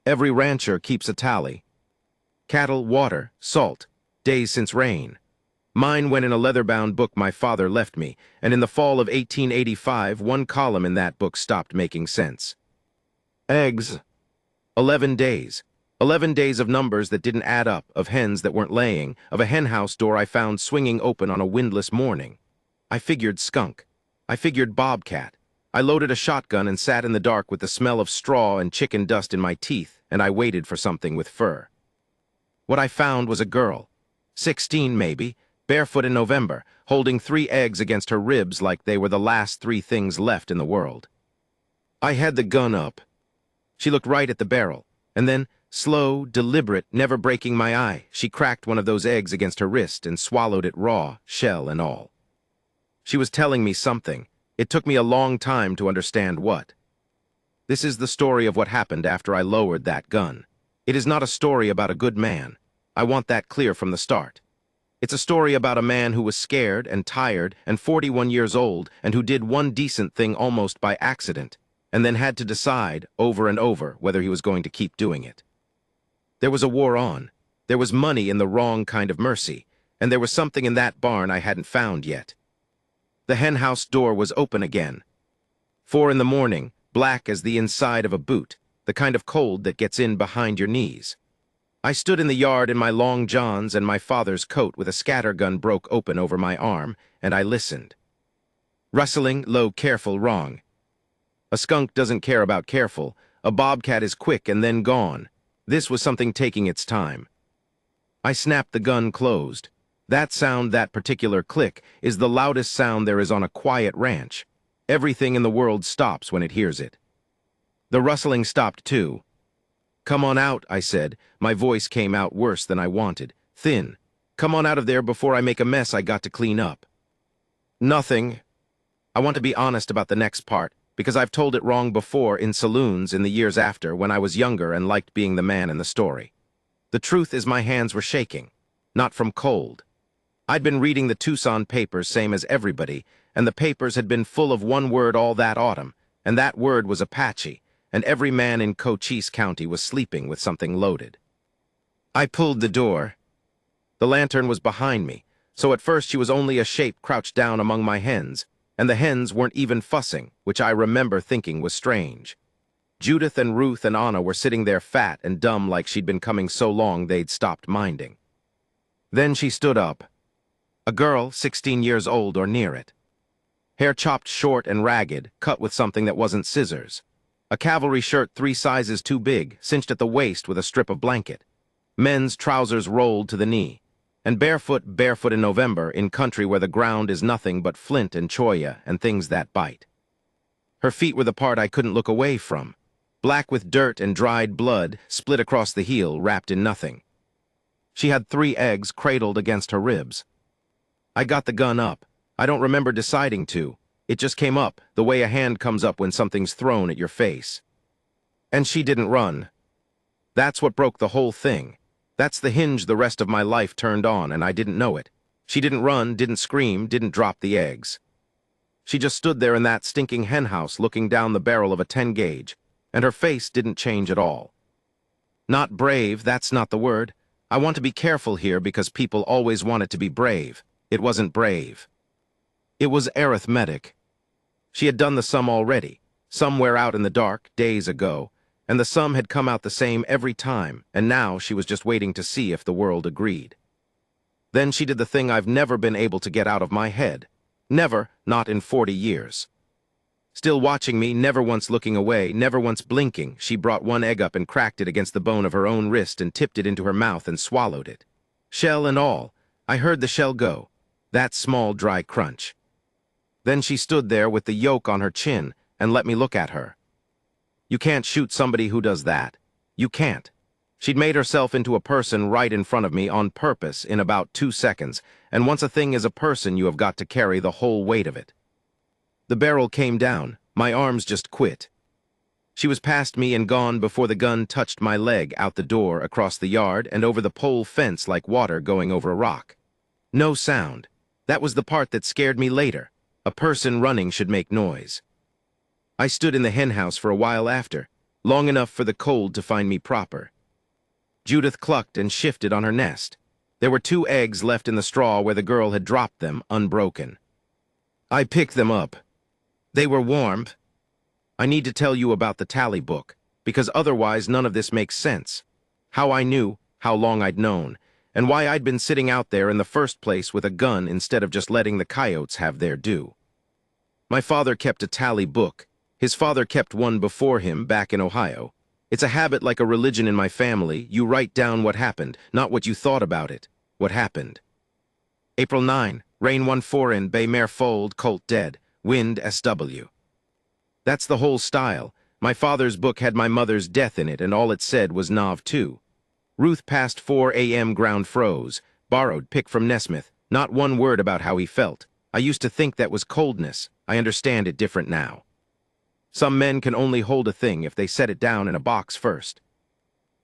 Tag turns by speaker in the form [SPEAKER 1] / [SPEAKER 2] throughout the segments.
[SPEAKER 1] Every rancher keeps a tally. Cattle, water, salt, days since rain. Mine went in a leather-bound book my father left me, and in the fall of 1885, one column in that book stopped making sense. Eggs. 11 days. 11 days of numbers that didn't add up, of hens that weren't laying, of a henhouse door I found swinging open on a windless morning. I figured skunk. I figured bobcat. I loaded a shotgun and sat in the dark with the smell of straw and chicken dust in my teeth, and I waited for something with fur. What I found was a girl, 16 maybe, barefoot in November, holding 3 eggs against her ribs like they were the last 3 things left in the world. I had the gun up. She looked right at the barrel, and then, slow, deliberate, never breaking my eye, she cracked one of those eggs against her wrist and swallowed it raw, shell and all. She was telling me something. It took me a long time to understand what. This is the story of what happened after I lowered that gun. It is not a story about a good man. I want that clear from the start. It's a story about a man who was scared and tired and 41 years old and who did one decent thing almost by accident, and then had to decide over and over whether he was going to keep doing it. There was a war on. There was money in the wrong kind of mercy, and there was something in that barn I hadn't found yet. The henhouse door was open again. 4 in the morning, black as the inside of a boot, the kind of cold that gets in behind your knees. I stood in the yard in my long johns and my father's coat with a scattergun broke open over my arm, and I listened. Rustling, low, careful, wrong. A skunk doesn't care about careful. A bobcat is quick and then gone. This was something taking its time. I snapped the gun closed. That sound, that particular click, is the loudest sound there is on a quiet ranch. Everything in the world stops when it hears it. The rustling stopped too. "Come on out," I said. My voice came out worse than I wanted, thin. "Come on out of there before I make a mess I got to clean up." "Nothing." I want to be honest about the next part, because I've told it wrong before in saloons in the years after when I was younger and liked being the man in the story. The truth is my hands were shaking, not from cold. I'd been reading the Tucson papers same as everybody, and the papers had been full of one word all that autumn, and that word was Apache, and every man in Cochise County was sleeping with something loaded. I pulled the door. The lantern was behind me, so at first she was only a shape crouched down among my hens, and the hens weren't even fussing, which I remember thinking was strange. Judith and Ruth and Anna were sitting there fat and dumb like she'd been coming so long they'd stopped minding. Then she stood up. A girl, 16 years old or near it. Hair chopped short and ragged, cut with something that wasn't scissors. A cavalry shirt 3 sizes too big, cinched at the waist with a strip of blanket. Men's trousers rolled to the knee. And barefoot in November, in country where the ground is nothing but flint and cholla and things that bite. Her feet were the part I couldn't look away from. Black with dirt and dried blood, split across the heel, wrapped in nothing. She had 3 eggs cradled against her ribs. I got the gun up. I don't remember deciding to. It just came up, the way a hand comes up when something's thrown at your face. And she didn't run. That's what broke the whole thing. That's the hinge the rest of my life turned on, and I didn't know it. She didn't run, didn't scream, didn't drop the eggs. She just stood there in that stinking henhouse looking down the barrel of a 10 gauge, and her face didn't change at all. Not brave, that's not the word. I want to be careful here because people always want it to be brave. It wasn't brave. It was arithmetic. She had done the sum already, somewhere out in the dark, days ago, and the sum had come out the same every time, and now she was just waiting to see if the world agreed. Then she did the thing I've never been able to get out of my head. Never, not in 40 years. Still watching me, never once looking away, never once blinking, she brought 1 egg up and cracked it against the bone of her own wrist and tipped it into her mouth and swallowed it. Shell and all. I heard the shell go. That small, dry crunch. Then she stood there with the yolk on her chin and let me look at her. You can't shoot somebody who does that. You can't. She'd made herself into a person right in front of me on purpose in about 2 seconds, and once a thing is a person, you have got to carry the whole weight of it. The barrel came down. My arms just quit. She was past me and gone before the gun touched my leg out the door, across the yard, and over the pole fence like water going over a rock. No sound. That was the part that scared me later. A person running should make noise. I stood in the henhouse for a while after. long enough for the cold to find me proper. Judith clucked and shifted on her nest. There were 2 eggs left in the straw where the girl had dropped them, unbroken. I picked them up. They were warm. I need to tell you about the tally book, because otherwise none of this makes sense. How I knew, how long I'd known, and why I'd been sitting out there in the first place with a gun instead of just letting the coyotes have their due. My father kept a tally book. His father kept one before him back in Ohio. It's a habit like a religion in my family. You write down what happened, not what you thought about it. What happened. April 9, rain 1-4 in Bay Mare Fold, colt dead, wind SW. That's the whole style. My father's book had my mother's death in it, and all it said was Nov 2. Ruth past 4 a.m. ground froze, borrowed pick from Nesmith, not one word about how he felt. I used to think that was coldness. I understand it different now. Some men can only hold a thing if they set it down in a box first.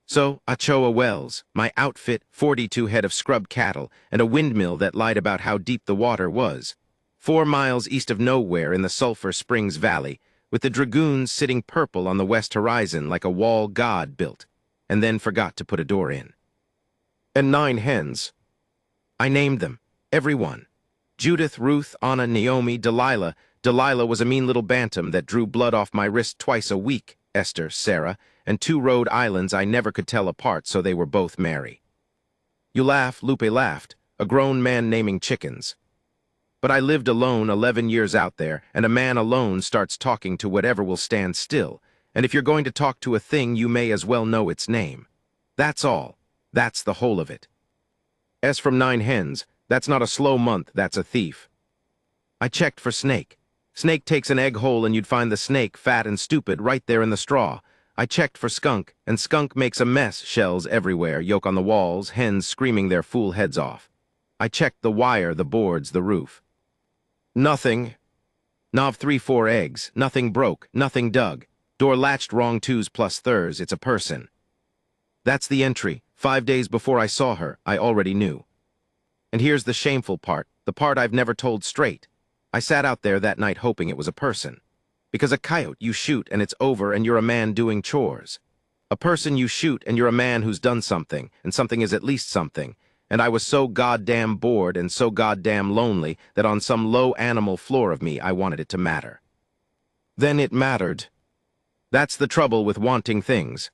[SPEAKER 1] So, Ochoa Wells, my outfit, 42 head of scrub cattle, and a windmill that lied about how deep the water was. 4 miles east of nowhere in the Sulphur Springs Valley, with the dragoons sitting purple on the west horizon like a wall God built, and then forgot to put a door in. And 9 hens. I named them, every one. Judith, Ruth, Anna, Naomi, Delilah. Delilah was a mean little bantam that drew blood off my wrist twice a week, Esther, Sarah, and 2 Rhode Islands I never could tell apart, so they were both Mary. You laugh, Lupe laughed, a grown man naming chickens. But I lived alone 11 years out there, and a man alone starts talking to whatever will stand still, and if you're going to talk to a thing, you may as well know its name. That's all. That's the whole of it. As from 9 hens, that's not a slow month, that's a thief. I checked for snake. Snake takes an egg hole and you'd find the snake, fat and stupid, right there in the straw. I checked for skunk, and skunk makes a mess, shells everywhere, yolk on the walls, hens screaming their fool heads off. I checked the wire, the boards, the roof. Nothing. Nov 3-4 eggs, nothing broke, nothing dug. Door latched wrong 2s plus 3s, it's a person. That's the entry. 5 days before I saw her, I already knew. And here's the shameful part, the part I've never told straight. I sat out there that night hoping it was a person. Because a coyote you shoot and it's over and you're a man doing chores. A person you shoot and you're a man who's done something, and something is at least something. And I was so goddamn bored and so goddamn lonely that on some low animal floor of me I wanted it to matter. Then it mattered. That's the trouble with wanting things.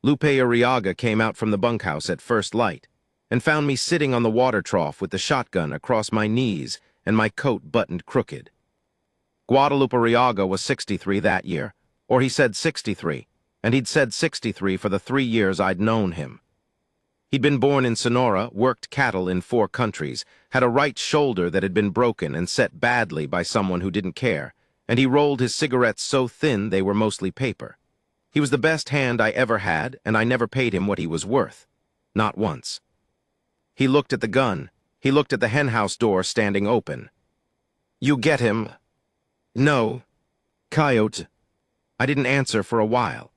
[SPEAKER 1] Lupe Arriaga came out from the bunkhouse at first light and found me sitting on the water trough with the shotgun across my knees and my coat buttoned crooked. Guadalupe Arriaga was 63 that year, or he said 63, and he'd said 63 for the 3 years I'd known him. He'd been born in Sonora, worked cattle in 4 countries, had a right shoulder that had been broken and set badly by someone who didn't care, and he rolled his cigarettes so thin they were mostly paper. He was the best hand I ever had, and I never paid him what he was worth. Not once. He looked at the gun. He looked at the henhouse door standing open. You get him? No. Coyote. I didn't answer for a while.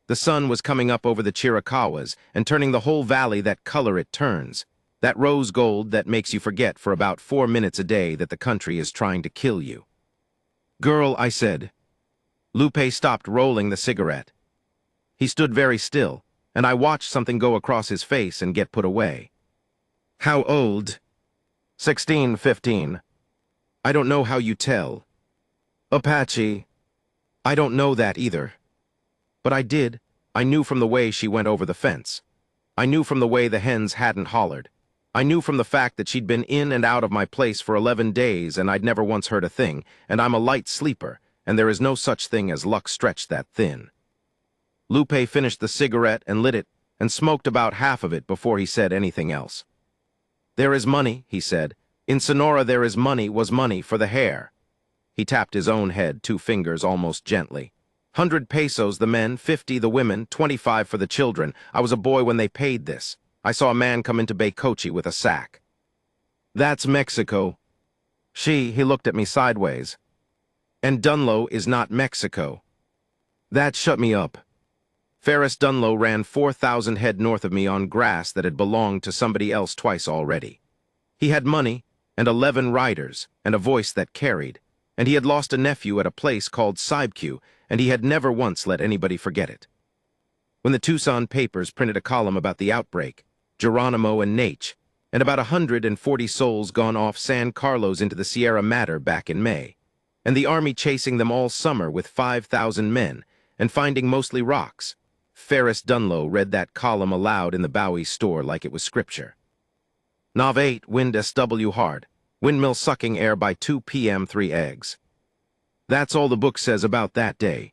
[SPEAKER 1] The sun was coming up over the Chiricahuas and turning the whole valley that color it turns, that rose gold that makes you forget for about 4 minutes a day that the country is trying to kill you. Girl, I said. Lupe stopped rolling the cigarette. He stood very still, and I watched something go across his face and get put away. How old? 16, 15. I don't know how you tell. Apache. I don't know that either. But I did. I knew from the way she went over the fence. I knew from the way the hens hadn't hollered. I knew from the fact that she'd been in and out of my place for 11 days and I'd never once heard a thing, and I'm a light sleeper, and there is no such thing as luck stretched that thin. Lupe finished the cigarette and lit it and smoked about half of it before he said anything else. There is money, he said. In Sonora there is money was money for the hair. He tapped his own head, 2 fingers almost gently. 100 pesos the men, 50 the women, 25 for the children. I was a boy when they paid this. I saw a man come into Baycochi with a sack. That's Mexico. He looked at me sideways. And Dunlow is not Mexico. That shut me up. Ferris Dunlow ran 4,000 head north of me on grass that had belonged to somebody else twice already. He had money, and 11 riders, and a voice that carried. and he had lost a nephew at a place called Sibq, and he had never once let anybody forget it. When the Tucson papers printed a column about the outbreak, Geronimo and Nate, and about 140 souls gone off San Carlos into the Sierra Madre back in May, and the army chasing them all summer with 5,000 men, and finding mostly rocks, Ferris Dunlow read that column aloud in the Bowie store like it was scripture. Nav 8, wind SW hard, windmill sucking air by 2 p.m. 3 eggs. That's all the book says about that day.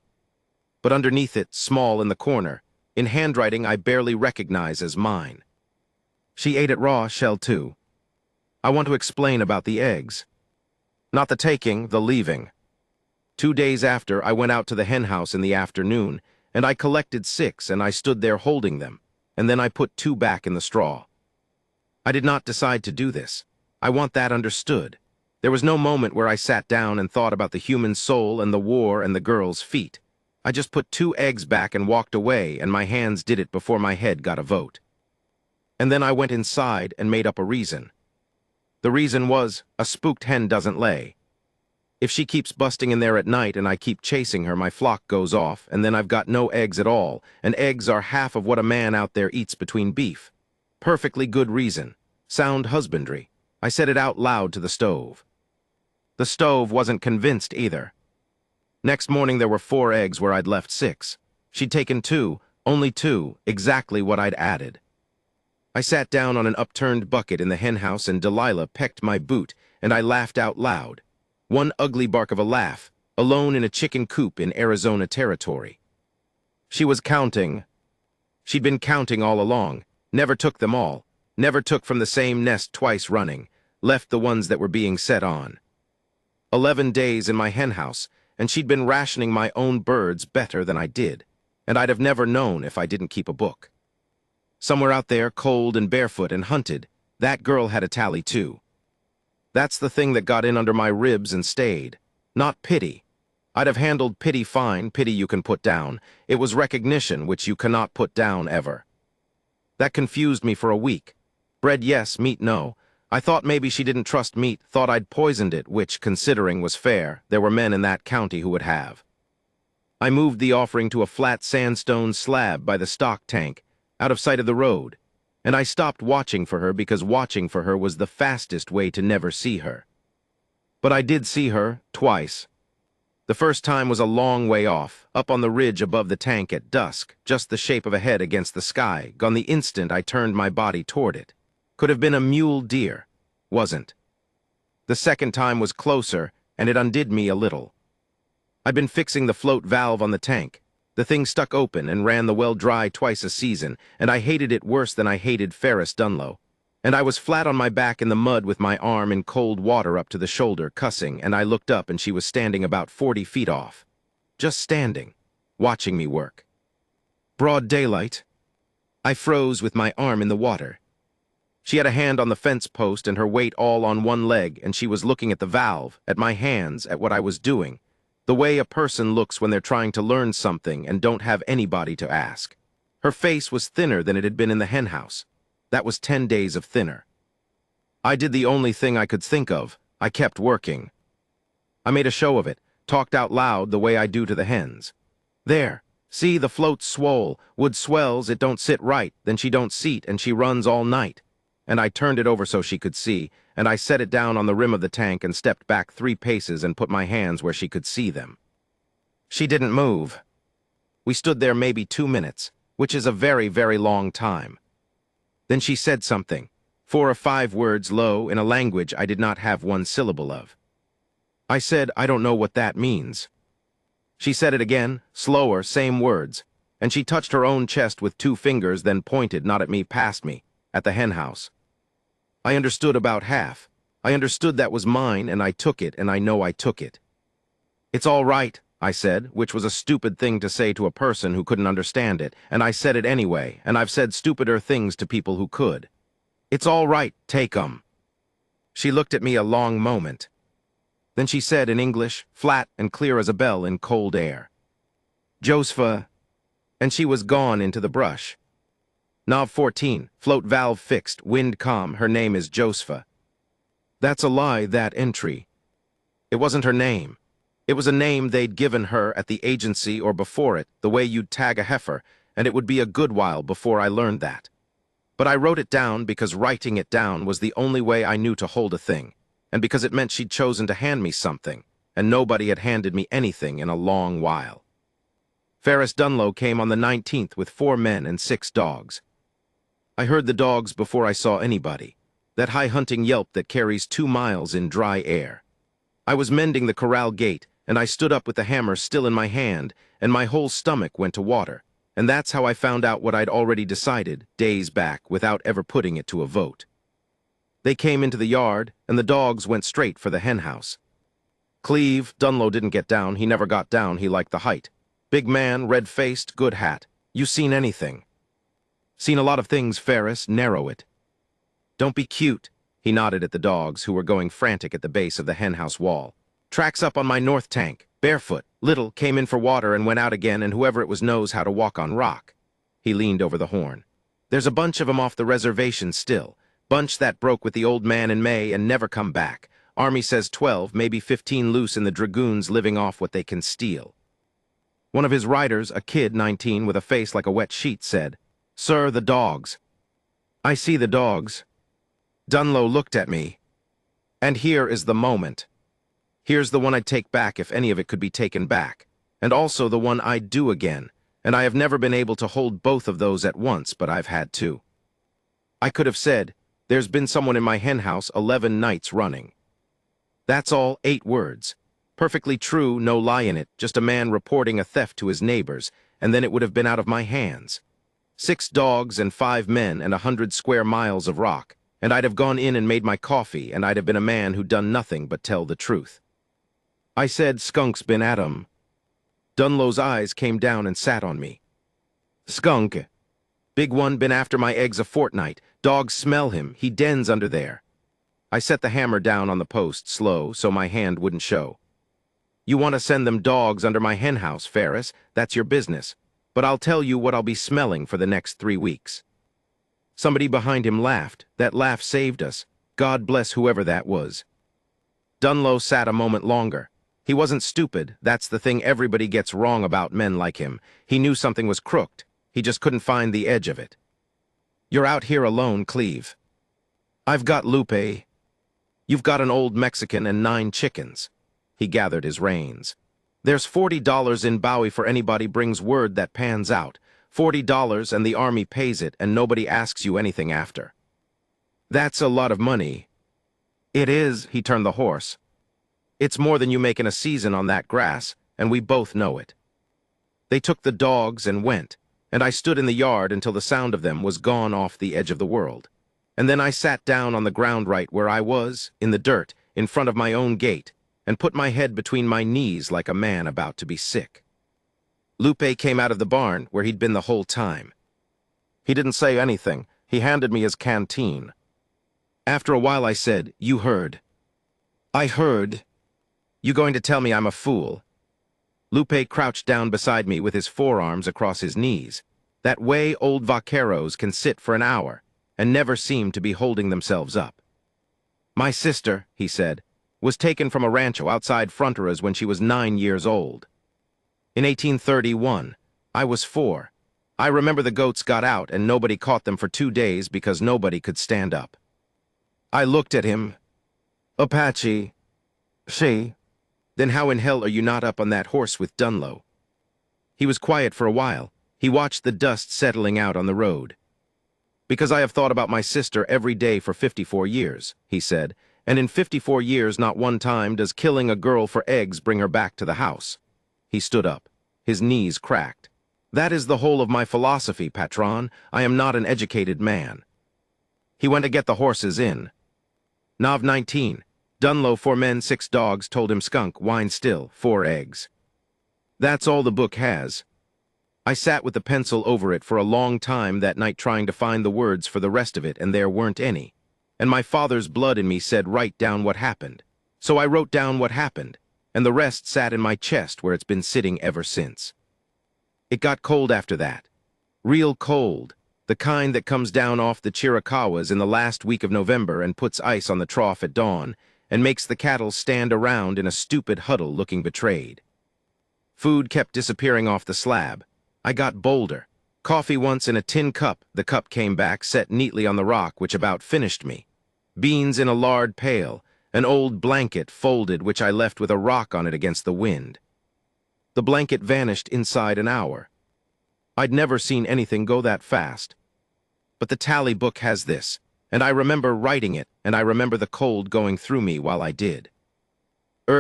[SPEAKER 1] But underneath it, small in the corner, in handwriting I barely recognize as mine. She ate it raw, shell too. I want to explain about the eggs. Not the taking, the leaving. 2 days after, I went out to the hen house in the afternoon, and I collected 6, and I stood there holding them, and then I put 2 back in the straw. I did not decide to do this. I want that understood. There was no moment where I sat down and thought about the human soul and the war and the girl's feet. I just put 2 eggs back and walked away, and my hands did it before my head got a vote. And then I went inside and made up a reason. The reason was, a spooked hen doesn't lay. If she keeps busting in there at night and I keep chasing her, my flock goes off, and then I've got no eggs at all, and eggs are half of what a man out there eats between beef. Perfectly good reason. Sound husbandry. I said it out loud to the stove. The stove wasn't convinced either. Next morning there were 4 eggs where I'd left 6. She'd taken 2, only 2, exactly what I'd added. I sat down on an upturned bucket in the hen house and Delilah pecked my boot, and I laughed out loud. One ugly bark of a laugh, alone in a chicken coop in Arizona territory. She was counting. She'd been counting all along, never took them all, never took from the same nest twice running, left the ones that were being set on. 11 days in my hen house, and she'd been rationing my own birds better than I did, and I'd have never known if I didn't keep a book. Somewhere out there, cold and barefoot and hunted, that girl had a tally too. That's the thing that got in under my ribs and stayed. Not pity. I'd have handled pity fine, pity you can put down. It was recognition, which you cannot put down ever. That confused me for a week. Bread yes, meat no. I thought maybe she didn't trust meat, thought I'd poisoned it, which, considering, was fair. There were men in that county who would have. I moved the offering to a flat sandstone slab by the stock tank, out of sight of the road, and I stopped watching for her because watching for her was the fastest way to never see her. But I did see her, twice. The first time was a long way off, up on the ridge above the tank at dusk, just the shape of a head against the sky, gone the instant I turned my body toward it. Could have been a mule deer. Wasn't. The second time was closer, and it undid me a little. I'd been fixing the float valve on the tank. The thing stuck open and ran the well dry twice a season, and I hated it worse than I hated Ferris Dunlow. And I was flat on my back in the mud with my arm in cold water up to the shoulder, cussing, and I looked up and she was standing about 40 feet off. Just standing, watching me work. Broad daylight. I froze with my arm in the water. She had a hand on the fence post and her weight all on one leg, and she was looking at the valve, at my hands, at what I was doing. The way a person looks when they're trying to learn something and don't have anybody to ask. Her face was thinner than it had been in the hen house. That was 10 days of thinner. I did the only thing I could think of. I kept working. I made a show of it, talked out loud the way I do to the hens. There, see, the float's swole. Wood swells, it don't sit right, then she don't seat, and she runs all night. And I turned it over so she could see, and I set it down on the rim of the tank and stepped back 3 paces and put my hands where she could see them. She didn't move. We stood there maybe 2 minutes, which is a very, very long time. Then she said something, 4 or 5 words low in a language I did not have 1 syllable of. I said, I don't know what that means. She said it again, slower, same words, and she touched her own chest with 2 fingers, then pointed, not at me, past me, at the hen house. I understood about half. I understood that was mine, and I took it, and I know I took it. It's all right, I said, which was a stupid thing to say to a person who couldn't understand it, and I said it anyway, and I've said stupider things to people who could. It's all right, take 'em. She looked at me a long moment. Then she said in English, flat and clear as a bell in cold air, Josepha, and she was gone into the brush. Knob 14, float valve fixed, wind calm, her name is Josepha. That's a lie, that entry. It wasn't her name. It was a name they'd given her at the agency or before it, the way you'd tag a heifer, and it would be a good while before I learned that. But I wrote it down because writing it down was the only way I knew to hold a thing, and because it meant she'd chosen to hand me something, and nobody had handed me anything in a long while. Ferris Dunlow came on the 19th with 4 men and 6 dogs. I heard the dogs before I saw anybody, that high-hunting yelp that carries 2 miles in dry air. I was mending the corral gate, and I stood up with the hammer still in my hand, and my whole stomach went to water, and that's how I found out what I'd already decided, days back, without ever putting it to a vote. They came into the yard, and the dogs went straight for the henhouse. Cleve, Dunlow didn't get down, he never got down, he liked the height. Big man, red-faced, good hat. You seen anything? Seen a lot of things, Ferris, narrow it. Don't be cute, he nodded at the dogs, who were going frantic at the base of the henhouse wall. Tracks up on my north tank, barefoot. Little came in for water and went out again, and whoever it was knows how to walk on rock. He leaned over the horn. There's a bunch of 'em off the reservation still. Bunch that broke with the old man in May and never come back. Army says 12, maybe 15 loose in the dragoons living off what they can steal. One of his riders, a kid 19 with a face like a wet sheet, said, "Sir, the dogs." I see the dogs. Dunlow looked at me. And here is the moment. Here's the one I'd take back if any of it could be taken back, and also the one I'd do again, and I have never been able to hold both of those at once, but I've had to. I could have said, "There's been someone in my henhouse 11 nights running." That's all, 8 words. Perfectly true, no lie in it, just a man reporting a theft to his neighbors, and then it would have been out of my hands. 6 dogs and 5 men and 100 square miles of rock, and I'd have gone in and made my coffee, and I'd have been a man who'd done nothing but tell the truth. I said, "Skunk's been at 'em." Dunlow's eyes came down and sat on me. "Skunk. Big one been after my eggs a fortnight. Dogs smell him. He dens under there." I set the hammer down on the post, slow, so my hand wouldn't show. "You want to send them dogs under my henhouse, Ferris. That's your business. But I'll tell you what I'll be smelling for the next 3 weeks. Somebody behind him laughed. That laugh saved us. God bless whoever that was. Dunlow sat a moment longer. He wasn't stupid. That's the thing everybody gets wrong about men like him. He knew something was crooked. He just couldn't find the edge of it. "You're out here alone, Cleve." "I've got Lupe." "You've got an old Mexican and 9 chickens." He gathered his reins. "There's $40 in Bowie for anybody brings word that pans out. $40 and the Army pays it and nobody asks you anything after." "That's a lot of money." "It is," he turned the horse. "It's more than you make in a season on that grass, and we both know it." They took the dogs and went, and I stood in the yard until the sound of them was gone off the edge of the world. And then I sat down on the ground right where I was, in the dirt, in front of my own gate, and put my head between my knees like a man about to be sick. Lupe came out of the barn, where he'd been the whole time. He didn't say anything. He handed me his canteen. After a while I said, "You heard." "I heard." "You going to tell me I'm a fool?" Lupe crouched down beside me with his forearms across his knees. That way old vaqueros can sit for an hour and never seem to be holding themselves up. "My sister," he said, "was taken from a rancho outside Fronteras when she was 9 years old. In 1831, I was 4. I remember the goats got out and nobody caught them for 2 days because nobody could stand up." I looked at him. "Apache. She. Then how in hell are you not up on that horse with Dunlow?" He was quiet for a while. He watched the dust settling out on the road. "Because I have thought about my sister every day for 54 years, he said, "and in 54 years not one time does killing a girl for eggs bring her back to the house." He stood up. His knees cracked. "That is the whole of my philosophy, Patron. I am not an educated man." He went to get the horses in. Nav 19. Dunlow, 4 men, 6 dogs, told him skunk, wine still, 4 eggs. That's all the book has. I sat with the pencil over it for a long time that night trying to find the words for the rest of it, and there weren't any. And my father's blood in me said write down what happened. So I wrote down what happened, and the rest sat in my chest where it's been sitting ever since. It got cold after that. Real cold. The kind that comes down off the Chiricahuas in the last week of November and puts ice on the trough at dawn, and makes the cattle stand around in a stupid huddle looking betrayed. Food kept disappearing off the slab. I got bolder. Coffee once in a tin cup, the cup came back set neatly on the rock which about finished me. Beans in a lard pail, an old blanket folded which I left with a rock on it against the wind. The blanket vanished inside an hour. I'd never seen anything go that fast. But the tally book has this, and I remember writing it, and I remember the cold going through me while I did.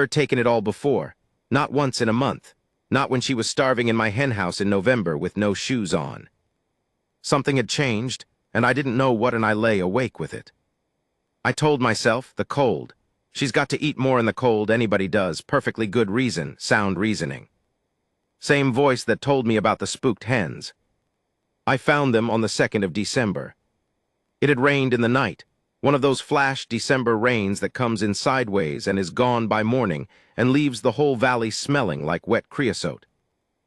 [SPEAKER 1] Taken it all before, not once in a month, not when she was starving in my hen house in November with no shoes on. Something had changed, and I didn't know what, and I lay awake with it. I told myself, the cold. She's got to eat more in the cold, anybody does, perfectly good reason, sound reasoning. Same voice that told me about the spooked hens. I found them on the 2nd of December. It had rained in the night, one of those flash December rains that comes in sideways and is gone by morning and leaves the whole valley smelling like wet creosote.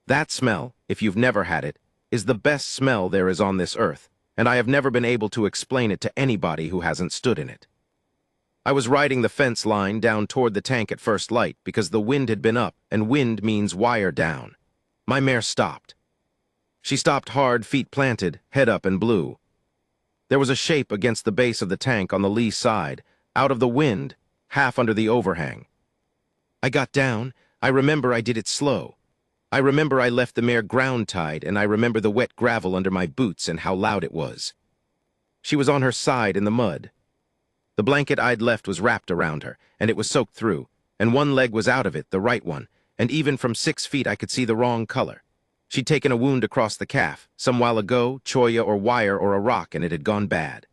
[SPEAKER 1] That smell, if you've never had it, is the best smell there is on this earth, and I have never been able to explain it to anybody who hasn't stood in it. I was riding the fence line down toward the tank at first light because the wind had been up, and wind means wire down. My mare stopped. She stopped hard, feet planted, head up, and blew. There was a shape against the base of the tank on the lee side, out of the wind, half under the overhang. I got down. I remember I did it slow. I remember I left the mare ground-tied, and I remember the wet gravel under my boots and how loud it was. She was on her side in the mud. The blanket I'd left was wrapped around her, and it was soaked through, and one leg was out of it, the right one, and even from 6 feet I could see the wrong color. She'd taken a wound across the calf, some while ago, choya or wire or a rock, and it had gone bad.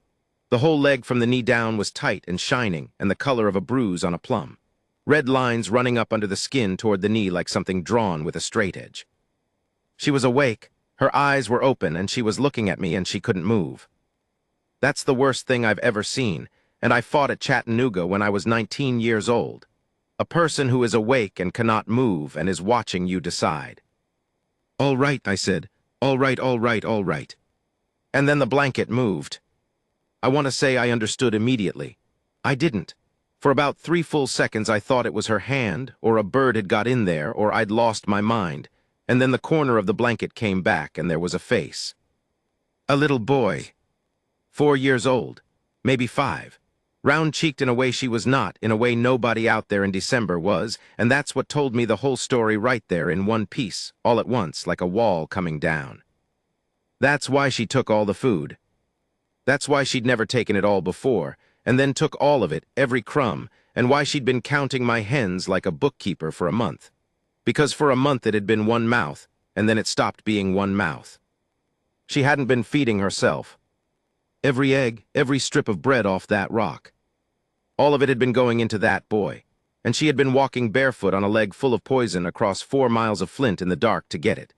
[SPEAKER 1] The whole leg from the knee down was tight and shining, and the color of a bruise on a plum. Red lines running up under the skin toward the knee like something drawn with a straight edge. She was awake, her eyes were open, and she was looking at me, and she couldn't move. That's the worst thing I've ever seen, and I fought at Chattanooga when I was 19 years old. A person who is awake and cannot move and is watching you decide. "All right," I said. "All right, all right, all right." And then the blanket moved. I want to say I understood immediately. I didn't. For about 3 full seconds I thought it was her hand, or a bird had got in there, or I'd lost my mind, and then the corner of the blanket came back and there was a face. A little boy. 4 years old, maybe 5. Round-cheeked in a way she was not, in a way nobody out there in December was, and that's what told me the whole story right there in one piece, all at once, like a wall coming down. That's why she took all the food. That's why she'd never taken it all before, and then took all of it, every crumb, and why she'd been counting my hens like a bookkeeper for a month. Because for a month it had been one mouth, and then it stopped being one mouth. She hadn't been feeding herself. Every egg, every strip of bread off that rock. All of it had been going into that boy, and she had been walking barefoot on a leg full of poison across 4 miles of flint in the dark to get it.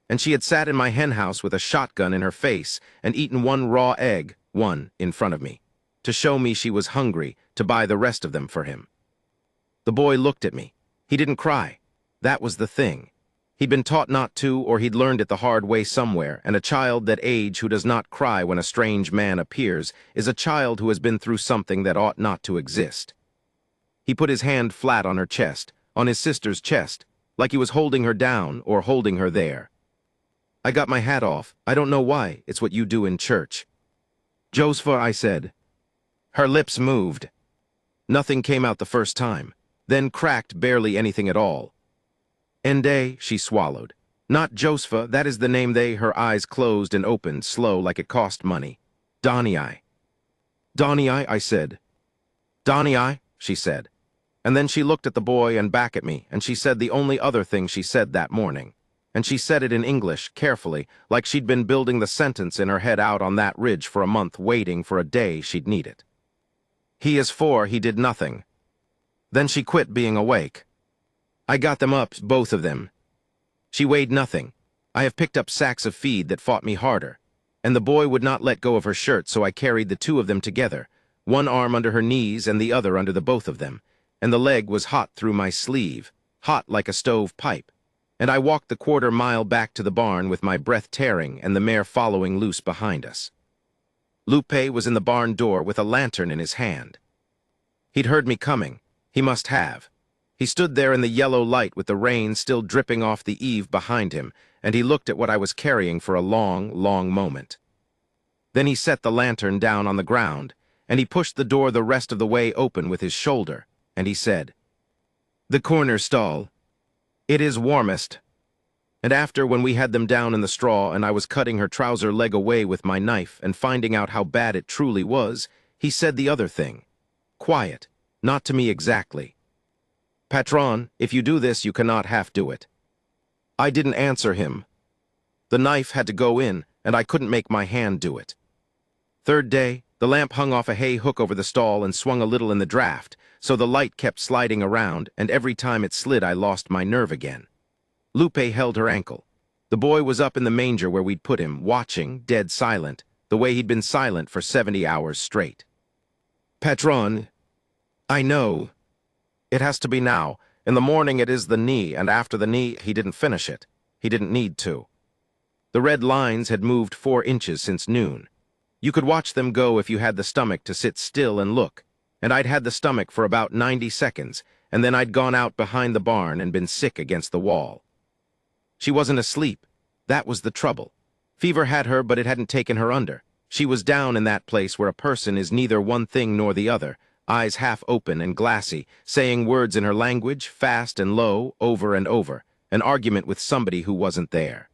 [SPEAKER 1] And she had sat in my hen house with a shotgun in her face and eaten one raw egg, one, in front of me, to show me she was hungry, to buy the rest of them for him. The boy looked at me. He didn't cry. That was the thing. He'd been taught not to, or he'd learned it the hard way somewhere, and a child that age who does not cry when a strange man appears is a child who has been through something that ought not to exist. He put his hand flat on her chest, on his sister's chest, like he was holding her down or holding her there. I got my hat off. I don't know why. It's what you do in church. "Joseph," I said. Her lips moved. Nothing came out the first time, then cracked barely anything at all. "Ende," she swallowed. "Not Joseph, that is the name they," her eyes closed and opened, slow, like it cost money. "Donnie." "Donnie," I said. "Donnie," she said. And then she looked at the boy and back at me, and she said the only other thing she said that morning. And she said it in English, carefully, like she'd been building the sentence in her head out on that ridge for a month, waiting for a day she'd need it. "He is 4, he did nothing." Then she quit being awake. I got them up, both of them. She weighed nothing. I have picked up sacks of feed that fought me harder. And the boy would not let go of her shirt, so I carried the 2 of them together, one arm under her knees and the other under the both of them. And the leg was hot through my sleeve, hot like a stove pipe. And I walked the 1/4 mile back to the barn with my breath tearing and the mare following loose behind us. Lupe was in the barn door with a lantern in his hand. He'd heard me coming. He must have. He stood there in the yellow light with the rain still dripping off the eave behind him, and he looked at what I was carrying for a long, long moment. Then he set the lantern down on the ground, and he pushed the door the rest of the way open with his shoulder, and he said, "The corner stall. It is warmest." And after, when we had them down in the straw and I was cutting her trouser leg away with my knife and finding out how bad it truly was, he said the other thing. Quiet, not to me exactly. "Patron, if you do this, you cannot half do it." I didn't answer him. The knife had to go in, and I couldn't make my hand do it. Third day, the lamp hung off a hay hook over the stall and swung a little in the draft, so the light kept sliding around, and every time it slid I lost my nerve again. Lupe held her ankle. The boy was up in the manger where we'd put him, watching, dead silent, the way he'd been silent for 70 hours straight. "Patron, I know. It has to be now. In the morning it is the knee, and after the knee he didn't finish it. He didn't need to." The red lines had moved 4 inches since noon. You could watch them go if you had the stomach to sit still and look, and I'd had the stomach for about 90 seconds, and then I'd gone out behind the barn and been sick against the wall. She wasn't asleep. That was the trouble. Fever had her, but it hadn't taken her under. She was down in that place where a person is neither one thing nor the other, eyes half open and glassy, saying words in her language, fast and low, over and over, an argument with somebody who wasn't there.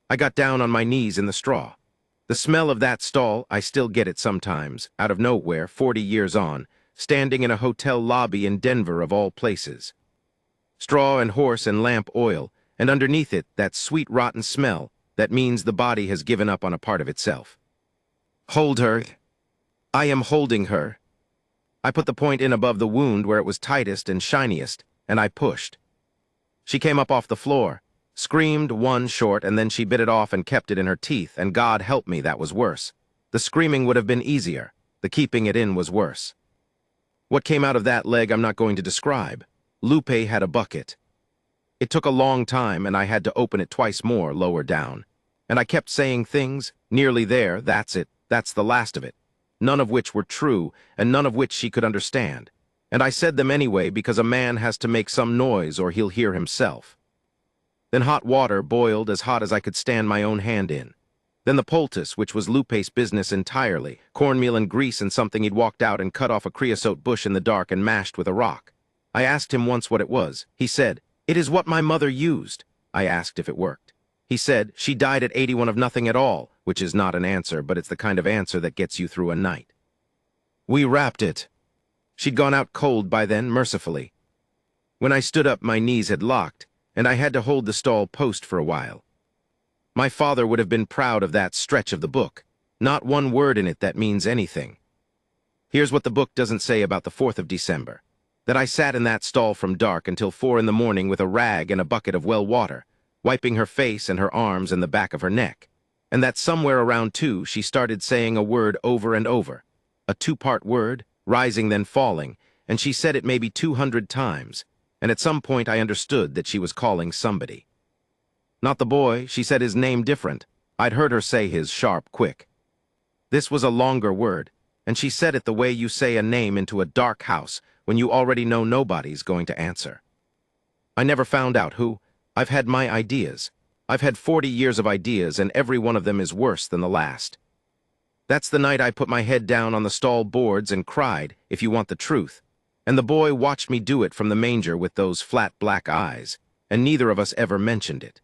[SPEAKER 1] I got down on my knees in the straw. The smell of that stall, I still get it sometimes, out of nowhere, 40 years on, standing in a hotel lobby in Denver of all places. Straw and horse and lamp oil, and underneath it, that sweet rotten smell that means the body has given up on a part of itself. "Hold her. I am holding her." I put the point in above the wound where it was tightest and shiniest, and I pushed. She came up off the floor, screamed one short, and then she bit it off and kept it in her teeth, and God help me, that was worse. The screaming would have been easier. The keeping it in was worse. What came out of that leg I'm not going to describe. Lupe had a bucket. It took a long time, and I had to open it twice more lower down. And I kept saying things, "Nearly there, that's it, that's the last of it," none of which were true, and none of which she could understand. And I said them anyway because a man has to make some noise or he'll hear himself. Then hot water boiled as hot as I could stand my own hand in. Then the poultice, which was Lupe's business entirely, cornmeal and grease and something he'd walked out and cut off a creosote bush in the dark and mashed with a rock. I asked him once what it was. He said, "It is what my mother used." I asked if it worked. He said, "She died at 81 of nothing at all," which is not an answer, but it's the kind of answer that gets you through a night. We wrapped it. She'd gone out cold by then, mercifully. When I stood up, my knees had locked, and I had to hold the stall post for a while. My father would have been proud of that stretch of the book. Not one word in it that means anything. Here's what the book doesn't say about the 4th of December. That I sat in that stall from dark until 4 in the morning with a rag and a bucket of well water, wiping her face and her arms and the back of her neck. And that somewhere around 2, she started saying a word over and over. A 2-part word, rising then falling, and she said it maybe 200 times, and at some point I understood that she was calling somebody. Not the boy, she said his name different. I'd heard her say his sharp, quick. This was a longer word, and she said it the way you say a name into a dark house when you already know nobody's going to answer. I never found out who. I've had my ideas. I've had 40 years of ideas, and every one of them is worse than the last. That's the night I put my head down on the stall boards and cried, if you want the truth. And the boy watched me do it from the manger with those flat black eyes, and neither of us ever mentioned it.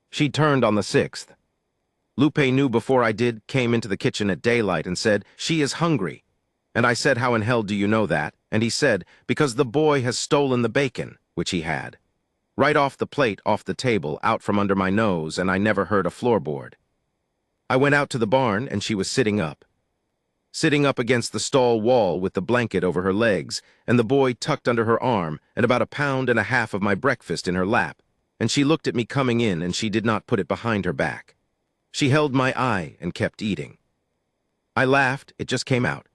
[SPEAKER 1] She turned on the 6th. Lupe knew before I did, came into the kitchen at daylight and said, "She is hungry." And I said, "How in hell do you know that?" And he said, "Because the boy has stolen the bacon," which he had. Right off the plate, off the table, out from under my nose, and I never heard a floorboard. I went out to the barn, and she was sitting up. Sitting up against the stall wall with the blanket over her legs, and the boy tucked under her arm, and about 1.5 pounds of my breakfast in her lap. And she looked at me coming in, and she did not put it behind her back. She held my eye and kept eating. I laughed, it just came out.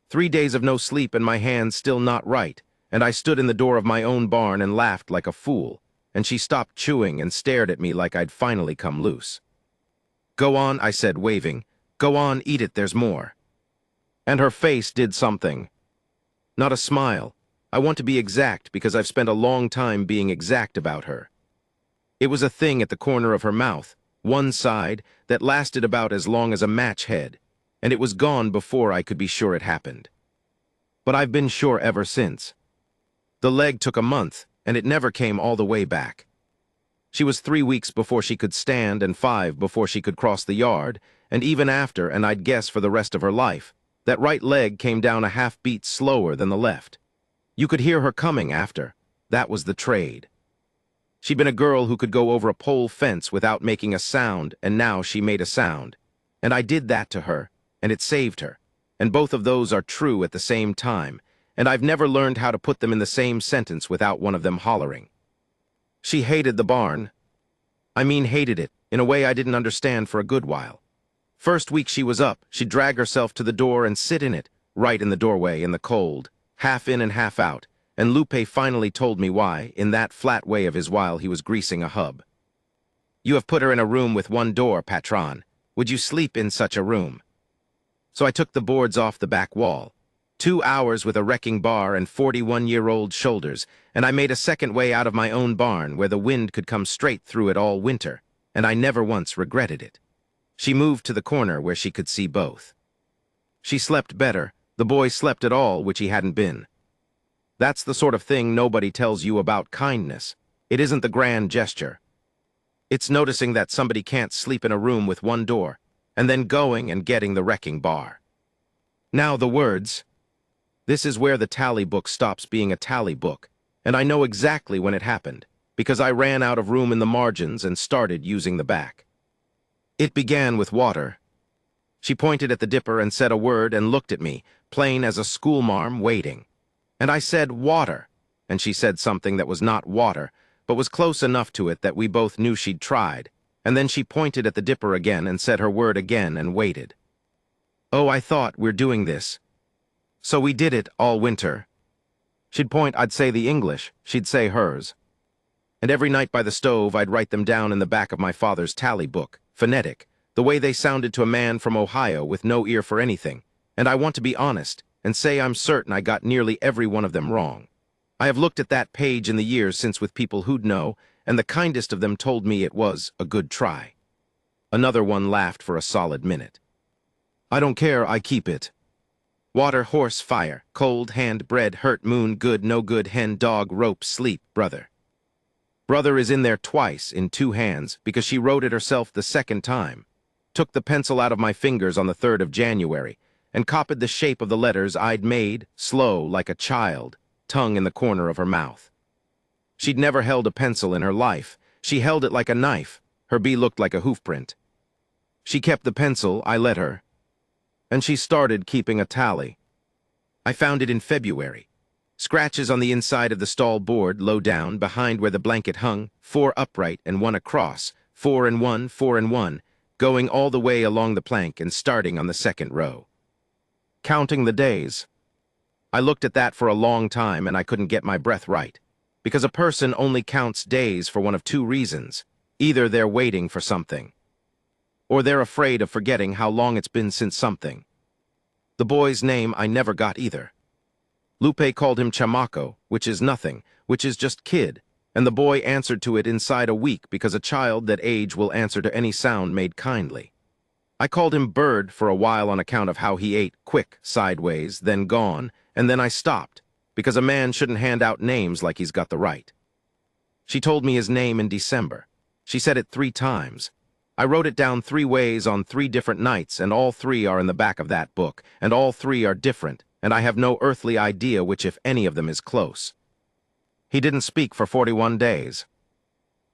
[SPEAKER 1] 3 days of no sleep and my hands still not right, and I stood in the door of my own barn and laughed like a fool, and she stopped chewing and stared at me like I'd finally come loose. "Go on," I said, waving. "Go on, eat it, there's more." And her face did something. Not a smile. I want to be exact because I've spent a long time being exact about her. It was a thing at the corner of her mouth, one side, that lasted about as long as a match head, and it was gone before I could be sure it happened. But I've been sure ever since. The leg took a month, and it never came all the way back. She was 3 weeks before she could stand and 5 before she could cross the yard, and even after, and I'd guess for the rest of her life, that right leg came down a half beat slower than the left. You could hear her coming after. That was the trade. She'd been a girl who could go over a pole fence without making a sound, and now she made a sound. And I did that to her, and it saved her. And both of those are true at the same time, and I've never learned how to put them in the same sentence without one of them hollering. She hated the barn. I mean hated it, in a way I didn't understand for a good while. First week she was up, she'd drag herself to the door and sit in it, right in the doorway in the cold, half in and half out, and Lupe finally told me why, in that flat way of his while he was greasing a hub. You have put her in a room with one door, patron. Would you sleep in such a room? So I took the boards off the back wall. 2 hours with a wrecking bar and 41-year-old shoulders, and I made a second way out of my own barn where the wind could come straight through it all winter, and I never once regretted it. She moved to the corner where she could see both. She slept better. The boy slept at all, which he hadn't been. That's the sort of thing nobody tells you about kindness. It isn't the grand gesture. It's noticing that somebody can't sleep in a room with one door, and then going and getting the wrecking bar. Now the words. This is where the tally book stops being a tally book, and I know exactly when it happened, because I ran out of room in the margins and started using the back. It began with water. She pointed at the dipper and said a word and looked at me, plain as a schoolmarm waiting. And I said, water, and she said something that was not water, but was close enough to it that we both knew she'd tried, and then she pointed at the dipper again and said her word again and waited. Oh, I thought, we're doing this. So we did it all winter. She'd point, I'd say the English, she'd say hers. And every night by the stove I'd write them down in the back of my father's tally book, phonetic, the way they sounded to a man from Ohio with no ear for anything, and I want to be honest and say I'm certain I got nearly every one of them wrong. I have looked at that page in the years since with people who'd know, and the kindest of them told me it was a good try. Another one laughed for a solid minute. I don't care, I keep it. Water, horse, fire, cold, hand, bread, hurt, moon, good, no good, hen, dog, rope, sleep, brother. Brother is in there twice, in 2 hands, because she wrote it herself the second time. Took the pencil out of my fingers on the 3rd of January, and copied the shape of the letters I'd made, slow, like a child, tongue in the corner of her mouth. She'd never held a pencil in her life. She held it like a knife. Her B looked like a hoofprint. She kept the pencil, I let her. And she started keeping a tally. I found it in February. Scratches on the inside of the stall board, low down, behind where the blanket hung, 4 upright and 1 across, 4 and 1, 4 and 1, going all the way along the plank and starting on the 2nd row. Counting the days. I looked at that for a long time and I couldn't get my breath right, because a person only counts days for one of 2 reasons. Either they're waiting for something, or they're afraid of forgetting how long it's been since something. The boy's name I never got either. Lupe called him Chamaco, which is nothing, which is just kid, and the boy answered to it inside a week because a child that age will answer to any sound made kindly. I called him Bird for a while on account of how he ate quick, sideways, then gone, and then I stopped, because a man shouldn't hand out names like he's got the right. She told me his name in December. She said it 3 times. I wrote it down 3 ways on 3 different nights, and all 3 are in the back of that book, and all 3 are different, and I have no earthly idea which, if any of them, is close. He didn't speak for 41 days.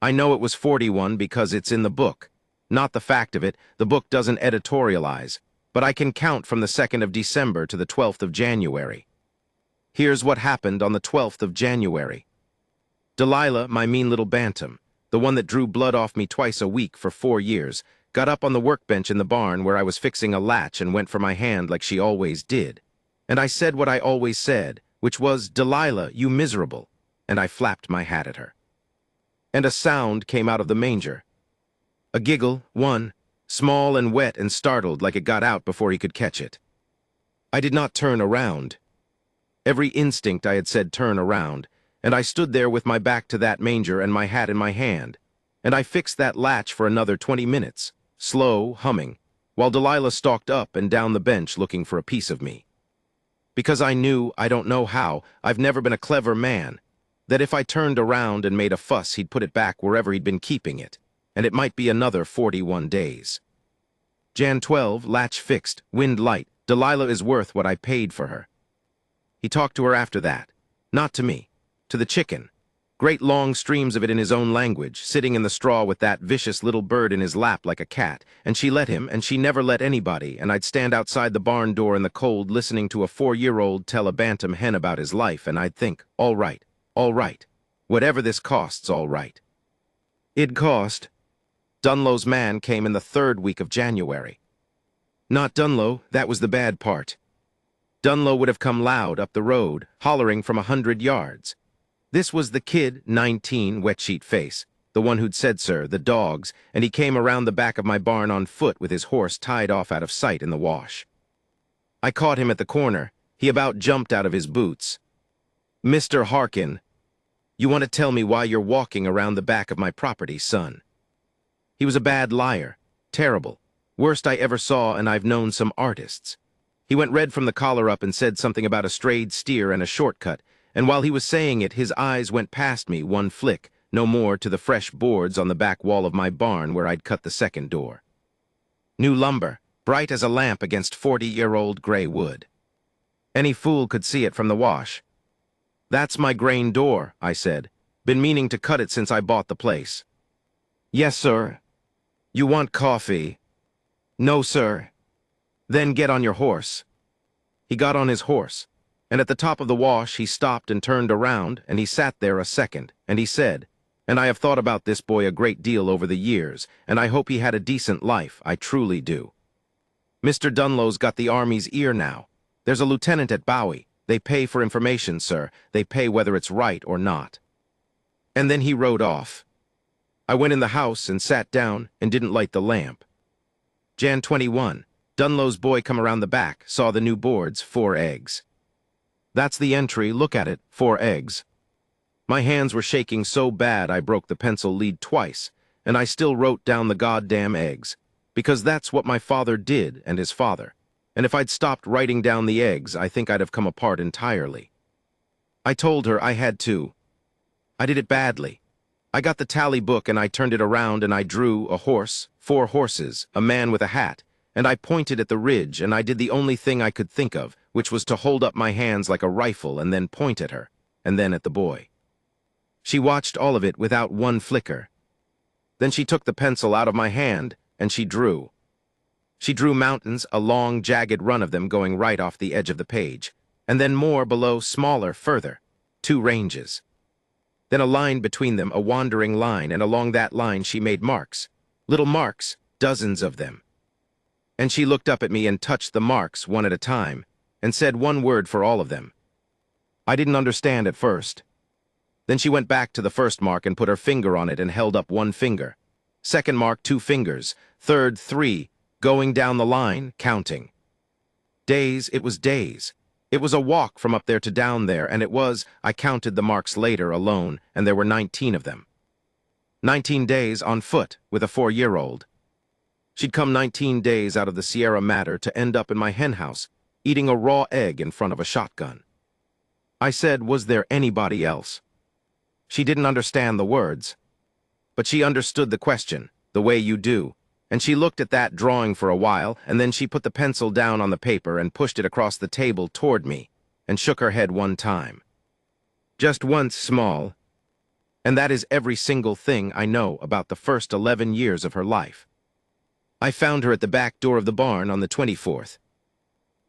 [SPEAKER 1] I know it was 41 because it's in the book. Not the fact of it, the book doesn't editorialize, but I can count from the 2nd of December to the 12th of January. Here's what happened on the 12th of January. Delilah, my mean little bantam, the one that drew blood off me twice a week for 4 years, got up on the workbench in the barn where I was fixing a latch and went for my hand like she always did. And I said what I always said, which was, Delilah, you miserable, and I flapped my hat at her. And a sound came out of the manger. A giggle, one, small and wet and startled like it got out before he could catch it. I did not turn around. Every instinct I had said turn around, and I stood there with my back to that manger and my hat in my hand, and I fixed that latch for another 20 minutes, slow, humming, while Delilah stalked up and down the bench looking for a piece of me. Because I knew, I don't know how, I've never been a clever man, that if I turned around and made a fuss, he'd put it back wherever he'd been keeping it, and it might be another 41 days. Jan 12, latch fixed, wind light, Delilah is worth what I paid for her. He talked to her after that, not to me, to the chicken, great long streams of it in his own language, sitting in the straw with that vicious little bird in his lap like a cat, and she let him, and she never let anybody, and I'd stand outside the barn door in the cold listening to a 4-year-old tell a bantam hen about his life, and I'd think, all right, whatever this costs, all right. It'd cost. Dunlow's man came in the 3rd week of January. Not Dunlow, that was the bad part. Dunlow would have come loud up the road, hollering from 100 yards. This was the kid, 19, wet sheet face, the one who'd said, sir, the dogs, and he came around the back of my barn on foot with his horse tied off out of sight in the wash. I caught him at the corner. He about jumped out of his boots. Mr. Harkin, you want to tell me why you're walking around the back of my property, son? He was a bad liar, terrible, worst I ever saw, and I've known some artists. He went red from the collar up and said something about a strayed steer and a shortcut, and while he was saying it, his eyes went past me, one flick, no more, to the fresh boards on the back wall of my barn where I'd cut the second door. New lumber, bright as a lamp against 40-year-old gray wood. Any fool could see it from the wash. That's my grain door, I said. Been meaning to cut it since I bought the place. Yes, sir. You want coffee? No, sir. Then get on your horse. He got on his horse, and at the top of the wash he stopped and turned around, and he sat there a second, and he said, and I have thought about this boy a great deal over the years, and I hope he had a decent life, I truly do. Mr. Dunlow's got the Army's ear now. There's a lieutenant at Bowie. They pay for information, sir. They pay whether it's right or not. And then he rode off. I went in the house and sat down and didn't light the lamp. Jan 21. Dunlow's boy come around the back, saw the new boards, 4 eggs. That's the entry, look at it, 4 eggs. My hands were shaking so bad I broke the pencil lead twice, and I still wrote down the goddamn eggs, because that's what my father did and his father, and if I'd stopped writing down the eggs, I think I'd have come apart entirely. I told her I had to. I did it badly. I got the tally book and I turned it around and I drew a horse, 4 horses, a man with a hat, and I pointed at the ridge, and I did the only thing I could think of, which was to hold up my hands like a rifle and then point at her, and then at the boy. She watched all of it without one flicker. Then she took the pencil out of my hand, and she drew. She drew mountains, a long, jagged run of them going right off the edge of the page, and then more below, smaller, further, 2 ranges. Then a line between them, a wandering line, and along that line she made marks, little marks, dozens of them. And she looked up at me and touched the marks one at a time, and said one word for all of them. I didn't understand at first. Then she went back to the first mark and put her finger on it and held up 1 finger. Second mark, 2 fingers. Third, 3, going down the line, counting. Days, it was days. It was a walk from up there to down there, and it was, I counted the marks later alone, and there were 19 of them. 19 days on foot with a 4-year-old. She'd come 19 days out of the Sierra Madre to end up in my hen house, eating a raw egg in front of a shotgun. I said, was there anybody else? She didn't understand the words, but she understood the question, the way you do, and she looked at that drawing for a while, and then she put the pencil down on the paper and pushed it across the table toward me, and shook her head 1 time. Just once, small, and that is every single thing I know about the first 11 years of her life. I found her at the back door of the barn on the 24th.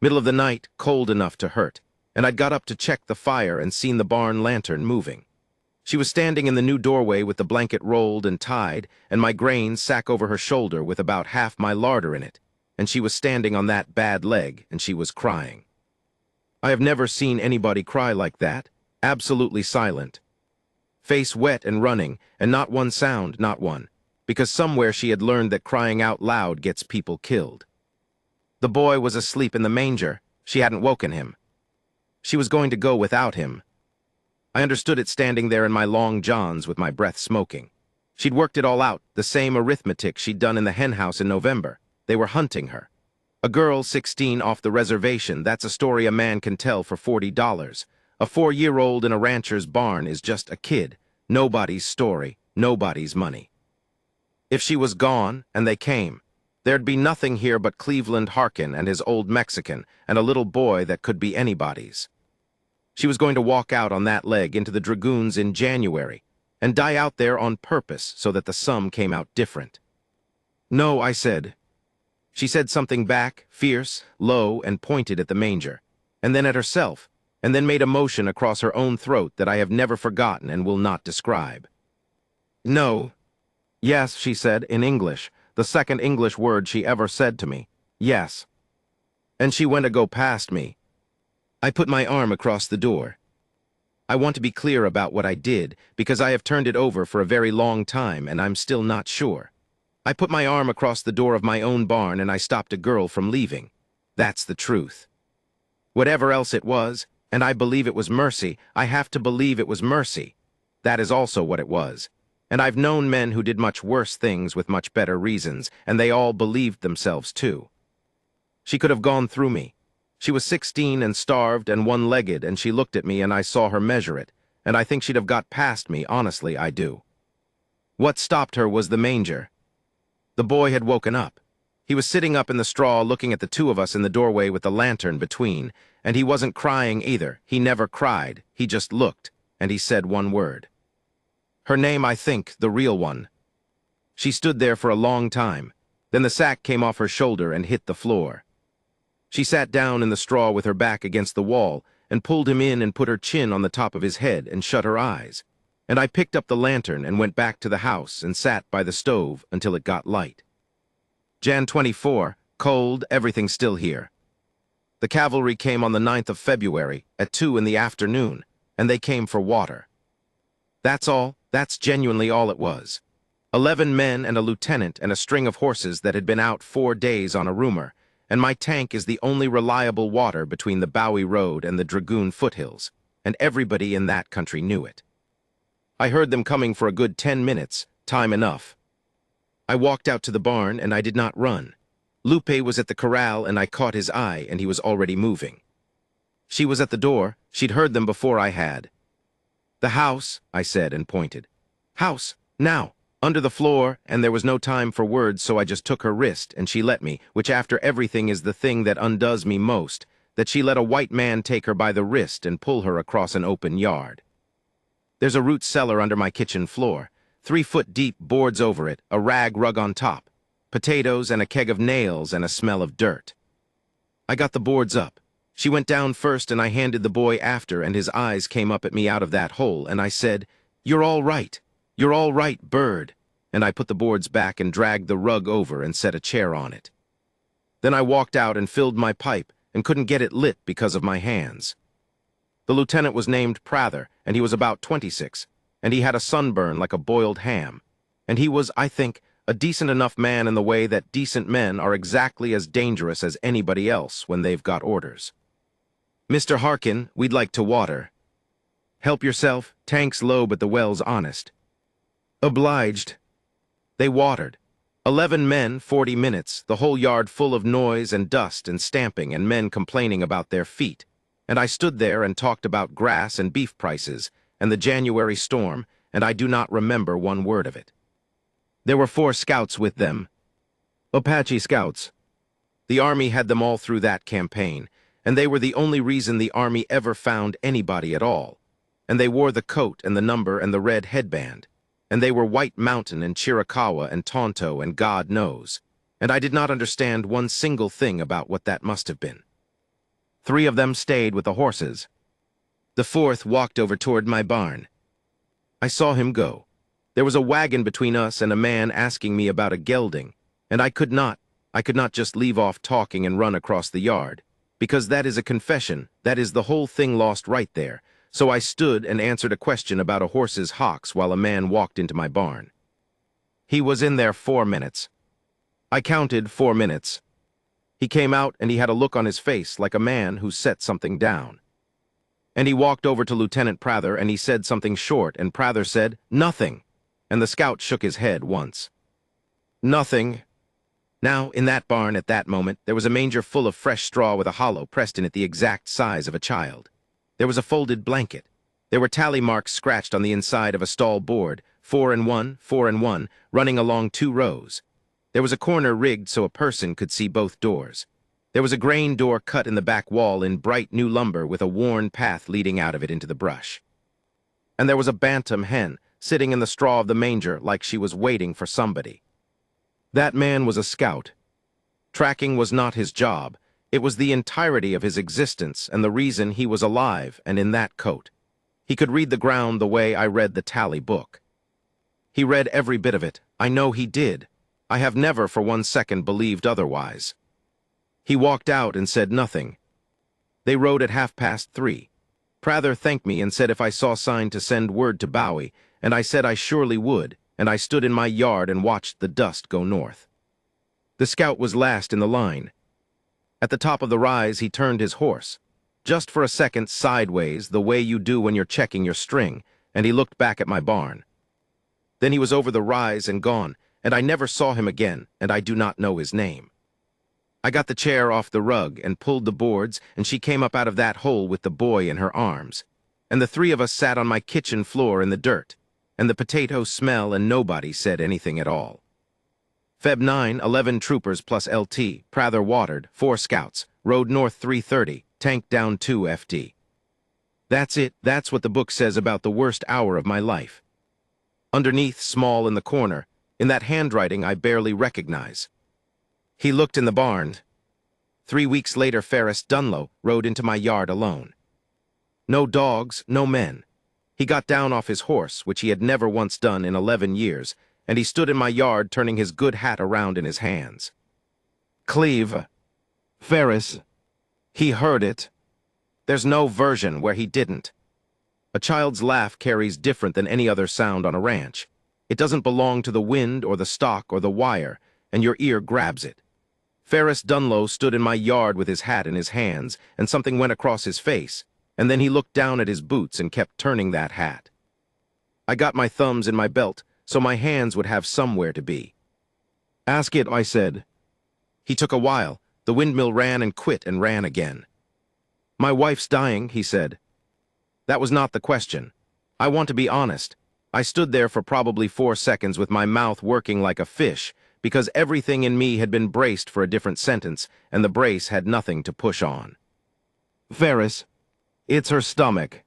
[SPEAKER 1] Middle of the night, cold enough to hurt, and I'd got up to check the fire and seen the barn lantern moving. She was standing in the new doorway with the blanket rolled and tied, and my grain sack over her shoulder with about half my larder in it, and she was standing on that bad leg, and she was crying. I have never seen anybody cry like that, absolutely silent. Face wet and running, and not one sound, not one, because somewhere she had learned that crying out loud gets people killed. The boy was asleep in the manger. She hadn't woken him. She was going to go without him. I understood it standing there in my long johns with my breath smoking. She'd worked it all out, the same arithmetic she'd done in the henhouse in November. They were hunting her. A girl 16 off the reservation, that's a story a man can tell for $40. A 4-year-old in a rancher's barn is just a kid. Nobody's story, nobody's money. If she was gone, and they came, there'd be nothing here but Cleveland Harkin and his old Mexican, and a little boy that could be anybody's. She was going to walk out on that leg into the Dragoons in January, and die out there on purpose so that the sum came out different. No, I said. She said something back, fierce, low, and pointed at the manger, and then at herself, and then made a motion across her own throat that I have never forgotten and will not describe. No. Yes, she said, in English, the second English word she ever said to me. Yes. And she went to go past me. I put my arm across the door. I want to be clear about what I did, because I have turned it over for a very long time and I'm still not sure. I put my arm across the door of my own barn and I stopped a girl from leaving. That's the truth. Whatever else it was, and I believe it was mercy, I have to believe it was mercy. That is also what it was. And I've known men who did much worse things with much better reasons, and they all believed themselves too. She could have gone through me. She was 16 and starved and one-legged, and she looked at me and I saw her measure it, and I think she'd have got past me, honestly, I do. What stopped her was the manger. The boy had woken up. He was sitting up in the straw looking at the two of us in the doorway with the lantern between, and he wasn't crying either. He never cried. He just looked, and he said one word. Her name, I think, the real one. She stood there for a long time. Then the sack came off her shoulder and hit the floor. She sat down in the straw with her back against the wall and pulled him in and put her chin on the top of his head and shut her eyes. And I picked up the lantern and went back to the house and sat by the stove until it got light. Jan 24, cold, everything still here. The cavalry came on the 9th of February at 2 in the afternoon, and they came for water. That's all. That's genuinely all it was. 11 men and a lieutenant and a string of horses that had been out 4 days on a rumor, and my tank is the only reliable water between the Bowie Road and the Dragoon foothills, and everybody in that country knew it. I heard them coming for a good 10 minutes, time enough. I walked out to the barn and I did not run. Lupe was at the corral and I caught his eye and he was already moving. She was at the door. She'd heard them before I had. The house, I said and pointed. House, now, under the floor, and there was no time for words, so I just took her wrist and she let me, which after everything is the thing that undoes me most, that she let a white man take her by the wrist and pull her across an open yard. There's a root cellar under my kitchen floor, 3 foot deep, boards over it, a rag rug on top, potatoes and a keg of nails and a smell of dirt. I got the boards up. She went down first and I handed the boy after and his eyes came up at me out of that hole and I said, "You're all right. You're all right, bird." And I put the boards back and dragged the rug over and set a chair on it. Then I walked out and filled my pipe and couldn't get it lit because of my hands. The lieutenant was named Prather, and he was about 26, and he had a sunburn like a boiled ham. And he was, I think, a decent enough man in the way that decent men are exactly as dangerous as anybody else when they've got orders. "Mr. Harkin, we'd like to water." "Help yourself, tank's low but the well's honest." "Obliged." They watered. 11 men, 40 minutes, the whole yard full of noise and dust and stamping and men complaining about their feet. And I stood there and talked about grass and beef prices and the January storm, and I do not remember one word of it. There were 4 scouts with them. Apache scouts. The Army had them all through that campaign, and they were the only reason the Army ever found anybody at all. And they wore the coat and the number and the red headband. And they were White Mountain and Chiricahua and Tonto and God knows. And I did not understand one single thing about what that must have been. 3 of them stayed with the horses. The 4th walked over toward my barn. I saw him go. There was a wagon between us and a man asking me about a gelding, and I could not just leave off talking and run across the yard, because that is a confession, that is the whole thing lost right there. So I stood and answered a question about a horse's hocks while a man walked into my barn. He was in there 4 minutes. I counted 4 minutes. He came out and he had a look on his face like a man who set something down. And he walked over to Lieutenant Prather and he said something short, and Prather said, "Nothing." And the scout shook his head once. "Nothing." Now, in that barn at that moment, there was a manger full of fresh straw with a hollow pressed in it the exact size of a child. There was a folded blanket. There were tally marks scratched on the inside of a stall board, 4 and 1, 4 and 1, running along 2 rows. There was a corner rigged so a person could see both doors. There was a grain door cut in the back wall in bright new lumber with a worn path leading out of it into the brush. And there was a bantam hen sitting in the straw of the manger like she was waiting for somebody. That man was a scout. Tracking was not his job. It was the entirety of his existence and the reason he was alive and in that coat. He could read the ground the way I read the tally book. He read every bit of it. I know he did. I have never for 1 second believed otherwise. He walked out and said nothing. They rode at 3:30. Prather thanked me and said if I saw sign to send word to Bowie, and I said I surely would, and I stood in my yard and watched the dust go north. The scout was last in the line. At the top of the rise, he turned his horse, just for a second sideways, the way you do when you're checking your string, and he looked back at my barn. Then he was over the rise and gone, and I never saw him again, and I do not know his name. I got the chair off the rug and pulled the boards, and she came up out of that hole with the boy in her arms. And the 3 of us sat on my kitchen floor in the dirt, and the potato smell, and nobody said anything at all. Feb 9, 11 troopers plus LT, Prather watered, 4 scouts, rode north 3:30, tank down 2 FD. That's it, that's what the book says about the worst hour of my life. Underneath, small in the corner, in that handwriting I barely recognize. He looked in the barn. 3 weeks later, Ferris Dunlow rode into my yard alone. No dogs, no men. He got down off his horse, which he had never once done in 11 years, and he stood in my yard turning his good hat around in his hands. Cleve. Ferris. He heard it. There's no version where he didn't. A child's laugh carries different than any other sound on a ranch. It doesn't belong to the wind or the stock or the wire, and your ear grabs it. Ferris Dunlow stood in my yard with his hat in his hands, and something went across his face, and then he looked down at his boots and kept turning that hat. I got my thumbs in my belt, so my hands would have somewhere to be. "Ask it," I said. He took a while. The windmill ran and quit and ran again. "My wife's dying," he said. That was not the question. I want to be honest. I stood there for probably 4 seconds with my mouth working like a fish, because everything in me had been braced for a different sentence, and the brace had nothing to push on. "Ferris, it's her stomach.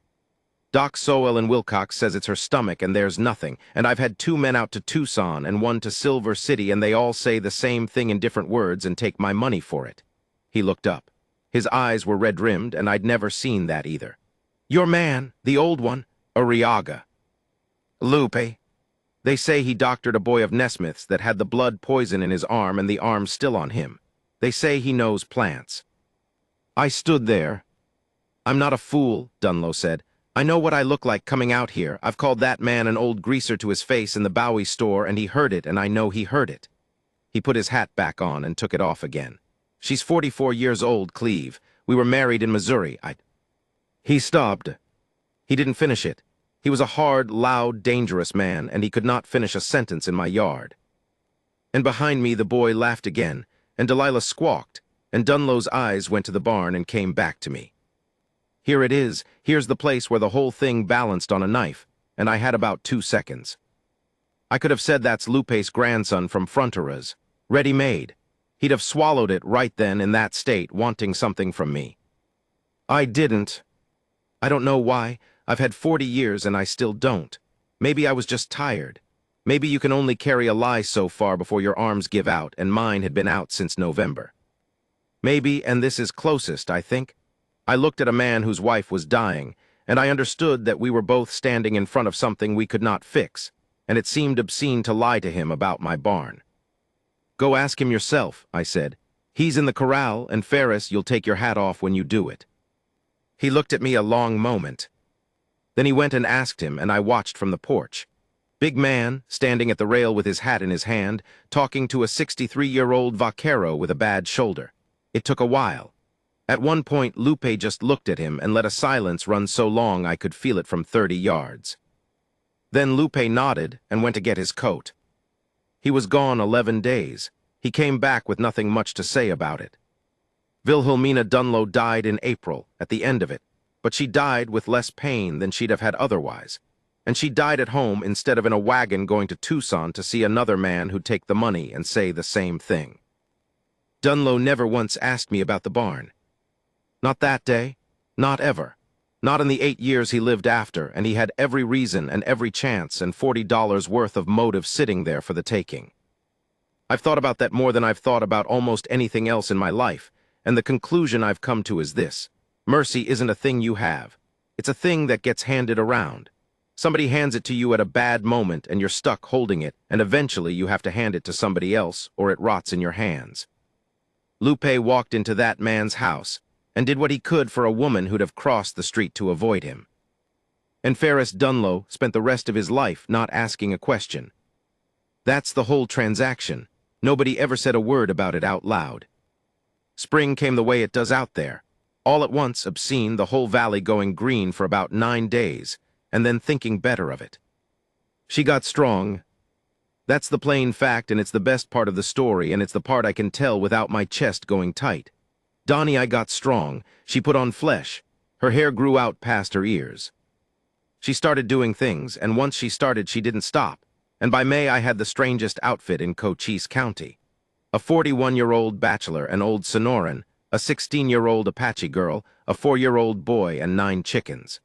[SPEAKER 1] Doc Sowell and Wilcox says it's her stomach and there's nothing, and I've had 2 men out to Tucson and 1 to Silver City, and they all say the same thing in different words and take my money for it." He looked up. His eyes were red-rimmed, and I'd never seen that either. "Your man, the old one, Arriaga. Lupe. They say he doctored a boy of Nesmith's that had the blood poison in his arm and the arm still on him. They say he knows plants." I stood there. "I'm not a fool," Dunlow said. "I know what I look like coming out here. I've called that man an old greaser to his face in the Bowie store, and he heard it, and I know he heard it." He put his hat back on and took it off again. "She's 44 years old, Cleve. We were married in Missouri. He stopped. He didn't finish it. He was a hard, loud, dangerous man, and he could not finish a sentence in my yard. And behind me the boy laughed again, and Delilah squawked, and Dunlow's eyes went to the barn and came back to me. Here it is. Here's the place where the whole thing balanced on a knife, and I had about 2 seconds. I could have said that's Lupe's grandson from Fronteras, ready-made. He'd have swallowed it right then in that state, wanting something from me. I didn't. I don't know why. I've had 40 years and I still don't. Maybe I was just tired. Maybe you can only carry a lie so far before your arms give out, and mine had been out since November. Maybe, and this is closest, I think, I looked at a man whose wife was dying, and I understood that we were both standing in front of something we could not fix, and it seemed obscene to lie to him about my barn. "Go ask him yourself," I said. "He's in the corral, and Ferris, you'll take your hat off when you do it." He looked at me a long moment. Then he went and asked him, and I watched from the porch. Big man, standing at the rail with his hat in his hand, talking to a 63-year-old vaquero with a bad shoulder. It took a while. At one point, Lupe just looked at him and let a silence run so long I could feel it from 30 yards. Then Lupe nodded and went to get his coat. He was gone 11 days. He came back with nothing much to say about it. Wilhelmina Dunlow died in April, at the end of it, but she died with less pain than she'd have had otherwise. And she died at home instead of in a wagon going to Tucson to see another man who'd take the money and say the same thing. Dunlow never once asked me about the barn. Not that day, not ever. Not in the 8 years he lived after, and he had every reason and every chance and $40 worth of motive sitting there for the taking. I've thought about that more than I've thought about almost anything else in my life, and the conclusion I've come to is this: mercy isn't a thing you have. It's a thing that gets handed around. Somebody hands it to you at a bad moment and you're stuck holding it, and eventually you have to hand it to somebody else or it rots in your hands. Lupe walked into that man's house and did what he could for a woman who'd have crossed the street to avoid him. And Ferris Dunlow spent the rest of his life not asking a question. That's the whole transaction. Nobody ever said a word about it out loud. Spring came the way it does out there. All at once, obscene, the whole valley going green for about 9 days, and then thinking better of it. She got strong. That's the plain fact, and it's the best part of the story, and it's the part I can tell without my chest going tight. Donnie, I got strong. She put on flesh. Her hair grew out past her ears. She started doing things, and once she started, she didn't stop. And by May, I had the strangest outfit in Cochise County. A 41-year-old bachelor, an old Sonoran, a 16-year-old Apache girl, a 4-year-old boy, and 9 chickens.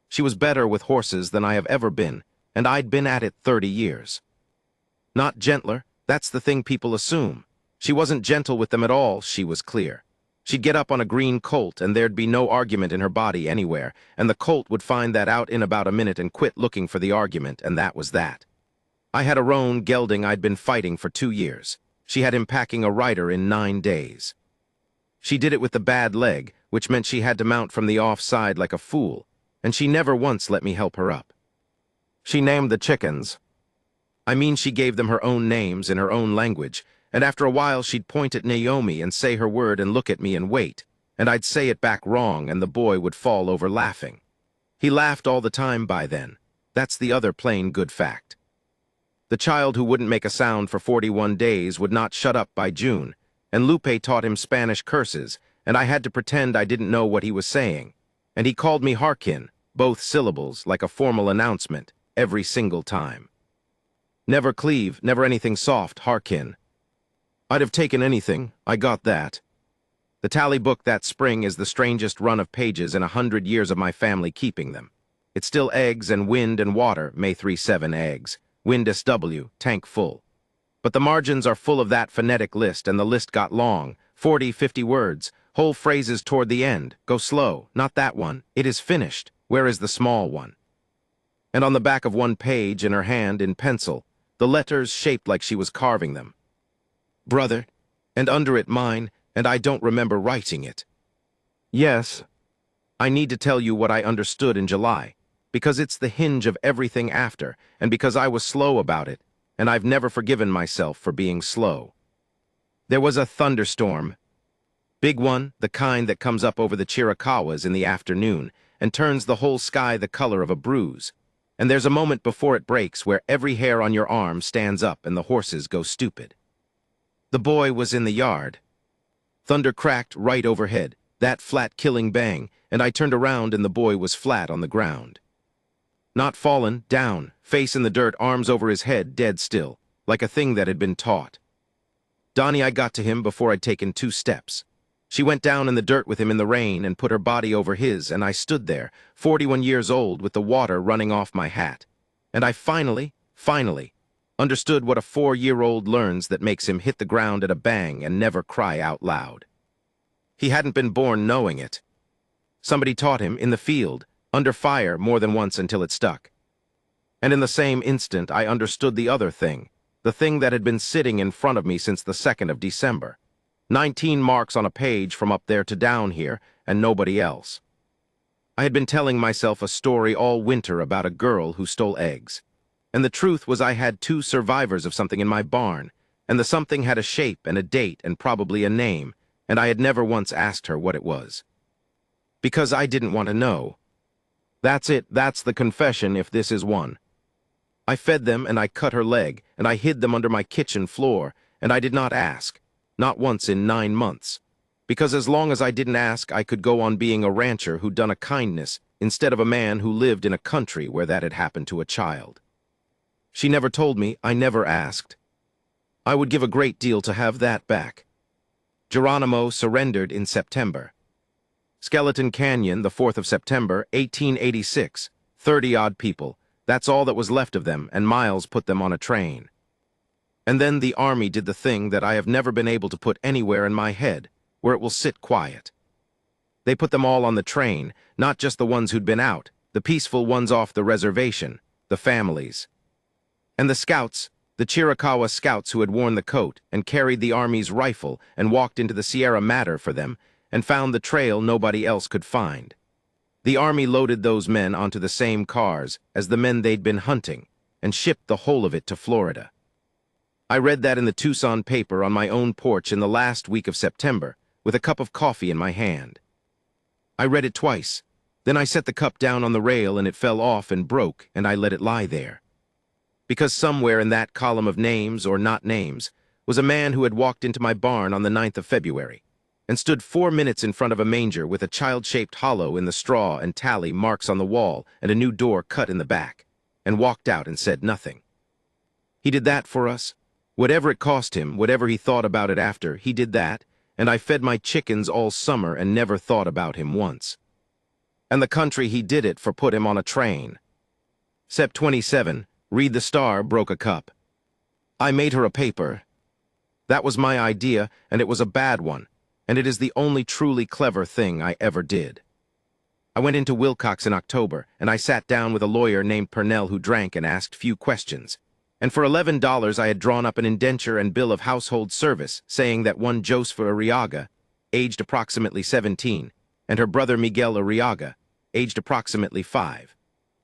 [SPEAKER 1] She was better with horses than I have ever been, and I'd been at it 30 years. Not gentler, that's the thing people assume. She wasn't gentle with them at all, she was clear. She'd get up on a green colt, and there'd be no argument in her body anywhere, and the colt would find that out in about a minute and quit looking for the argument, and that was that. I had a roan gelding I'd been fighting for 2 years. She had him packing a rider in 9 days. She did it with the bad leg, which meant she had to mount from the offside like a fool, and she never once let me help her up. She named the chickens. I mean, she gave them her own names in her own language, and after a while she'd point at Naomi and say her word and look at me and wait, and I'd say it back wrong and the boy would fall over laughing. He laughed all the time by then. That's the other plain good fact. The child who wouldn't make a sound for 41 days would not shut up by June, and Lupe taught him Spanish curses, and I had to pretend I didn't know what he was saying. And he called me Harkin, both syllables, like a formal announcement, every single time. Never Cleve, never anything soft, Harkin. I'd have taken anything, I got that. The tally book that spring is the strangest run of pages in 100 years of my family keeping them. It's still eggs and wind and water, May 37 eggs, wind SW, tank full. But the margins are full of that phonetic list, and the list got long, 40, 50 words, whole phrases toward the end. Go slow, not that one. It is finished. Where is the small one? And on the back of one page, in her hand, in pencil, the letters shaped like she was carving them. Brother, and under it mine, and I don't remember writing it. Yes, I need to tell you what I understood in July, because it's the hinge of everything after, and because I was slow about it, and I've never forgiven myself for being slow. There was a thunderstorm. Big one, the kind that comes up over the Chiricahuas in the afternoon and turns the whole sky the color of a bruise. And there's a moment before it breaks where every hair on your arm stands up and the horses go stupid. The boy was in the yard. Thunder cracked right overhead, that flat killing bang, and I turned around and the boy was flat on the ground. Not fallen, down, face in the dirt, arms over his head, dead still, like a thing that had been taught. Donnie, I got to him before I'd taken 2 steps. She went down in the dirt with him in the rain and put her body over his, and I stood there, 41 years old, with the water running off my hat. And I finally understood what a 4-year-old learns that makes him hit the ground at a bang and never cry out loud. He hadn't been born knowing it. Somebody taught him in the field, under fire more than once until it stuck. And in the same instant I understood the other thing, the thing that had been sitting in front of me since the 2nd of December. 19 marks on a page from up there to down here, and nobody else. I had been telling myself a story all winter about a girl who stole eggs. And the truth was I had 2 survivors of something in my barn, and the something had a shape and a date and probably a name, and I had never once asked her what it was. Because I didn't want to know. That's it, that's the confession if this is one. I fed them and I cut her leg, and I hid them under my kitchen floor, and I did not ask, not once in 9 months. Because as long as I didn't ask, I could go on being a rancher who'd done a kindness instead of a man who lived in a country where that had happened to a child. She never told me, I never asked. I would give a great deal to have that back. Geronimo surrendered in September. Skeleton Canyon, the 4th of September, 1886, 30-odd people. That's all that was left of them, and Miles put them on a train. And then the army did the thing that I have never been able to put anywhere in my head, where it will sit quiet. They put them all on the train, not just the ones who'd been out, the peaceful ones off the reservation, the families. And the scouts, the Chiricahua scouts who had worn the coat and carried the army's rifle and walked into the Sierra Madre for them and found the trail nobody else could find. The army loaded those men onto the same cars as the men they'd been hunting and shipped the whole of it to Florida. I read that in the Tucson paper on my own porch in the last week of September with a cup of coffee in my hand. I read it twice. Then I set the cup down on the rail and it fell off and broke, and I let it lie there. Because somewhere in that column of names or not names was a man who had walked into my barn on the 9th of February and stood 4 minutes in front of a manger with a child-shaped hollow in the straw and tally marks on the wall and a new door cut in the back, and walked out and said nothing. He did that for us. Whatever it cost him, whatever he thought about it after, he did that, and I fed my chickens all summer and never thought about him once. And the country he did it for put him on a train. Sep 27, Read the Star broke a cup. I made her a paper. That was my idea, and it was a bad one, and it is the only truly clever thing I ever did. I went into Wilcox in October, and I sat down with a lawyer named Purnell who drank and asked few questions. And for $11 I had drawn up an indenture and bill of household service saying that one Josepha Arriaga, aged approximately 17, and her brother Miguel Arriaga, aged approximately 5,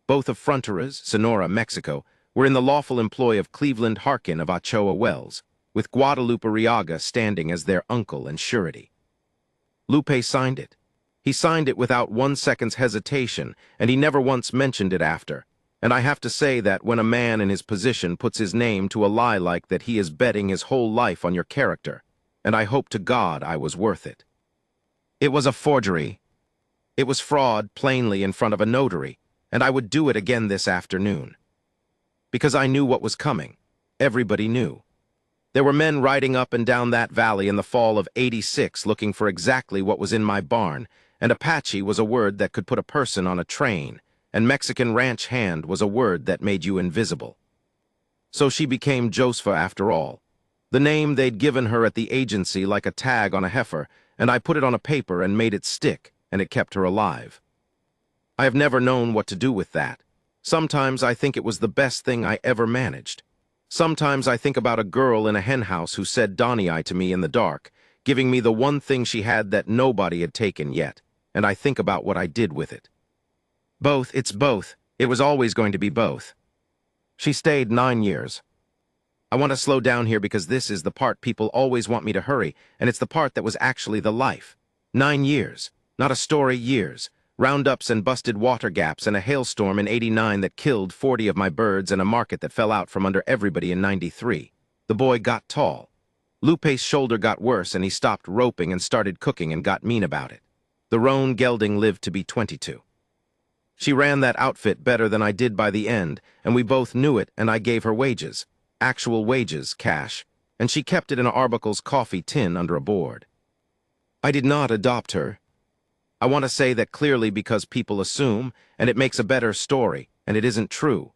[SPEAKER 1] both of Fronteras, Sonora, Mexico, were in the lawful employ of Cleveland Harkin of Ochoa Wells, with Guadalupe Arriaga standing as their uncle and surety. Lupe signed it. He signed it without 1 second's hesitation, and he never once mentioned it after. And I have to say that when a man in his position puts his name to a lie like that, he is betting his whole life on your character, and I hope to God I was worth it. It was a forgery. It was fraud, plainly in front of a notary, and I would do it again this afternoon. Because I knew what was coming. Everybody knew. There were men riding up and down that valley in the fall of '86 looking for exactly what was in my barn, and Apache was a word that could put a person on a train, and Mexican ranch hand was a word that made you invisible. So she became Josepha after all. The name they'd given her at the agency like a tag on a heifer, and I put it on a paper and made it stick, and it kept her alive. I have never known what to do with that. Sometimes I think it was the best thing I ever managed. Sometimes I think about a girl in a henhouse who said Donnie-I to me in the dark, giving me the one thing she had that nobody had taken yet, and I think about what I did with it. Both, it's both. It was always going to be both. She stayed 9 years. I want to slow down here because this is the part people always want me to hurry, and it's the part that was actually the life. 9 years. Not a story, years. Roundups and busted water gaps and a hailstorm in '89 that killed 40 of my birds and a market that fell out from under everybody in '93. The boy got tall. Lupe's shoulder got worse and he stopped roping and started cooking and got mean about it. The roan gelding lived to be 22. She ran that outfit better than I did by the end, and we both knew it, and I gave her wages. Actual wages, cash. And she kept it in a Arbicle's coffee tin under a board. I did not adopt her. I want to say that clearly because people assume, and it makes a better story, and it isn't true.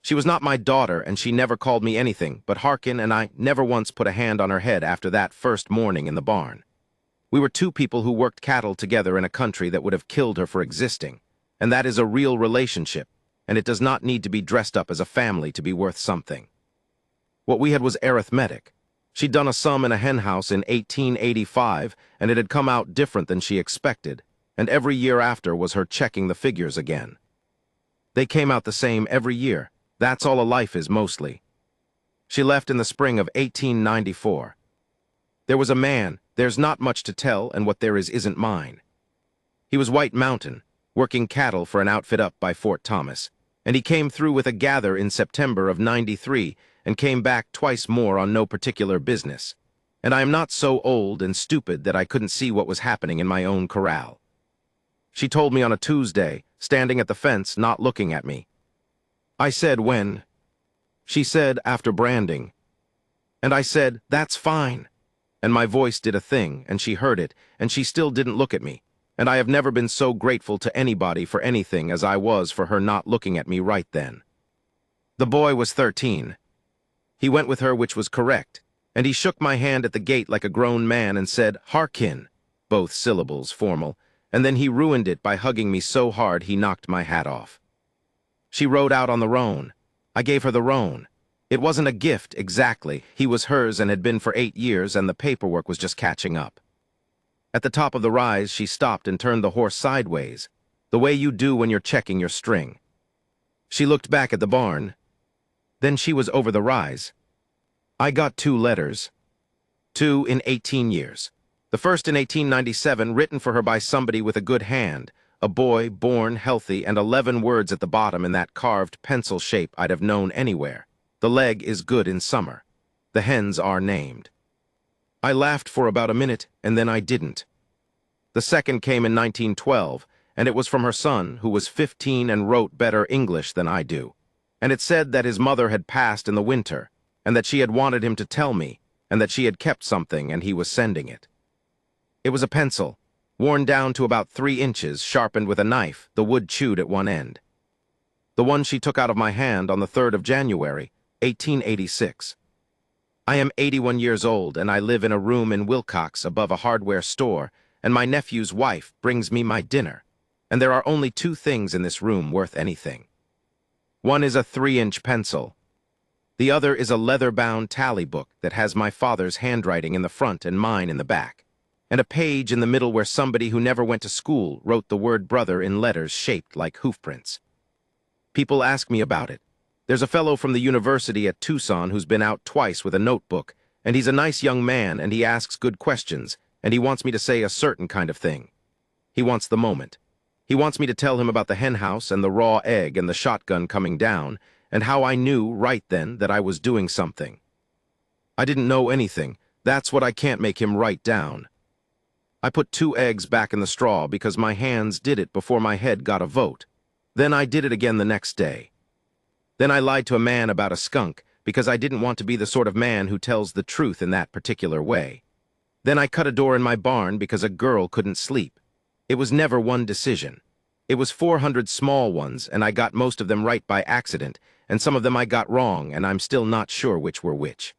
[SPEAKER 1] She was not my daughter, and she never called me anything, but Harkin and I never once put a hand on her head after that first morning in the barn. We were two people who worked cattle together in a country that would have killed her for existing, and that is a real relationship, and it does not need to be dressed up as a family to be worth something. What we had was arithmetic. She'd done a sum in a henhouse in 1885, and it had come out different than she expected, and every year after was her checking the figures again. They came out the same every year. That's all a life is mostly. She left in the spring of 1894. There was a man There's not much to tell, and what there is isn't mine. He was White Mountain, working cattle for an outfit up by Fort Thomas, and he came through with a gather in September of '93 and came back twice more on no particular business. And I am not so old and stupid that I couldn't see what was happening in my own corral. She told me on a Tuesday, standing at the fence, not looking at me. I said, when? She said, after branding. And I said, that's fine. And my voice did a thing, and she heard it, and she still didn't look at me. And I have never been so grateful to anybody for anything as I was for her not looking at me right then. The boy was 13. He went with her, which was correct, and he shook my hand at the gate like a grown man and said, "Hearken," both syllables formal, and then he ruined it by hugging me so hard he knocked my hat off. She rode out on the roan. I gave her the roan. It wasn't a gift, exactly. He was hers and had been for 8 years, and the paperwork was just catching up. At the top of the rise, she stopped and turned the horse sideways, the way you do when you're checking your string. She looked back at the barn. Then she was over the rise. I got 2 letters. 2 in 18 years. The first in 1897, written for her by somebody with a good hand, a boy born healthy, and 11 words at the bottom in that carved pencil shape I'd have known anywhere. The leg is good in summer. The hens are named. I laughed for about a minute, and then I didn't. The second came in 1912, and it was from her son, who was 15 and wrote better English than I do. And it said that his mother had passed in the winter, and that she had wanted him to tell me, and that she had kept something and he was sending it. It was a pencil, worn down to about 3 inches, sharpened with a knife, the wood chewed at one end. The one she took out of my hand on the 3rd of January, 1886. I am 81 years old, and I live in a room in Wilcox above a hardware store, and my nephew's wife brings me my dinner, and there are only 2 things in this room worth anything. One is a 3-inch pencil. The other is a leather-bound tally book that has my father's handwriting in the front and mine in the back, and a page in the middle where somebody who never went to school wrote the word brother in letters shaped like hoofprints. People ask me about it. There's a fellow from the university at Tucson who's been out twice with a notebook, and he's a nice young man, and he asks good questions, and he wants me to say a certain kind of thing. He wants the moment. He wants me to tell him about the hen house and the raw egg and the shotgun coming down, and how I knew right then that I was doing something. I didn't know anything. That's what I can't make him write down. I put 2 eggs back in the straw because my hands did it before my head got a vote. Then I did it again the next day. Then I lied to a man about a skunk because I didn't want to be the sort of man who tells the truth in that particular way. Then I cut a door in my barn because a girl couldn't sleep. It was never one decision. It was 400 small ones, and I got most of them right by accident, and some of them I got wrong, and I'm still not sure which were which.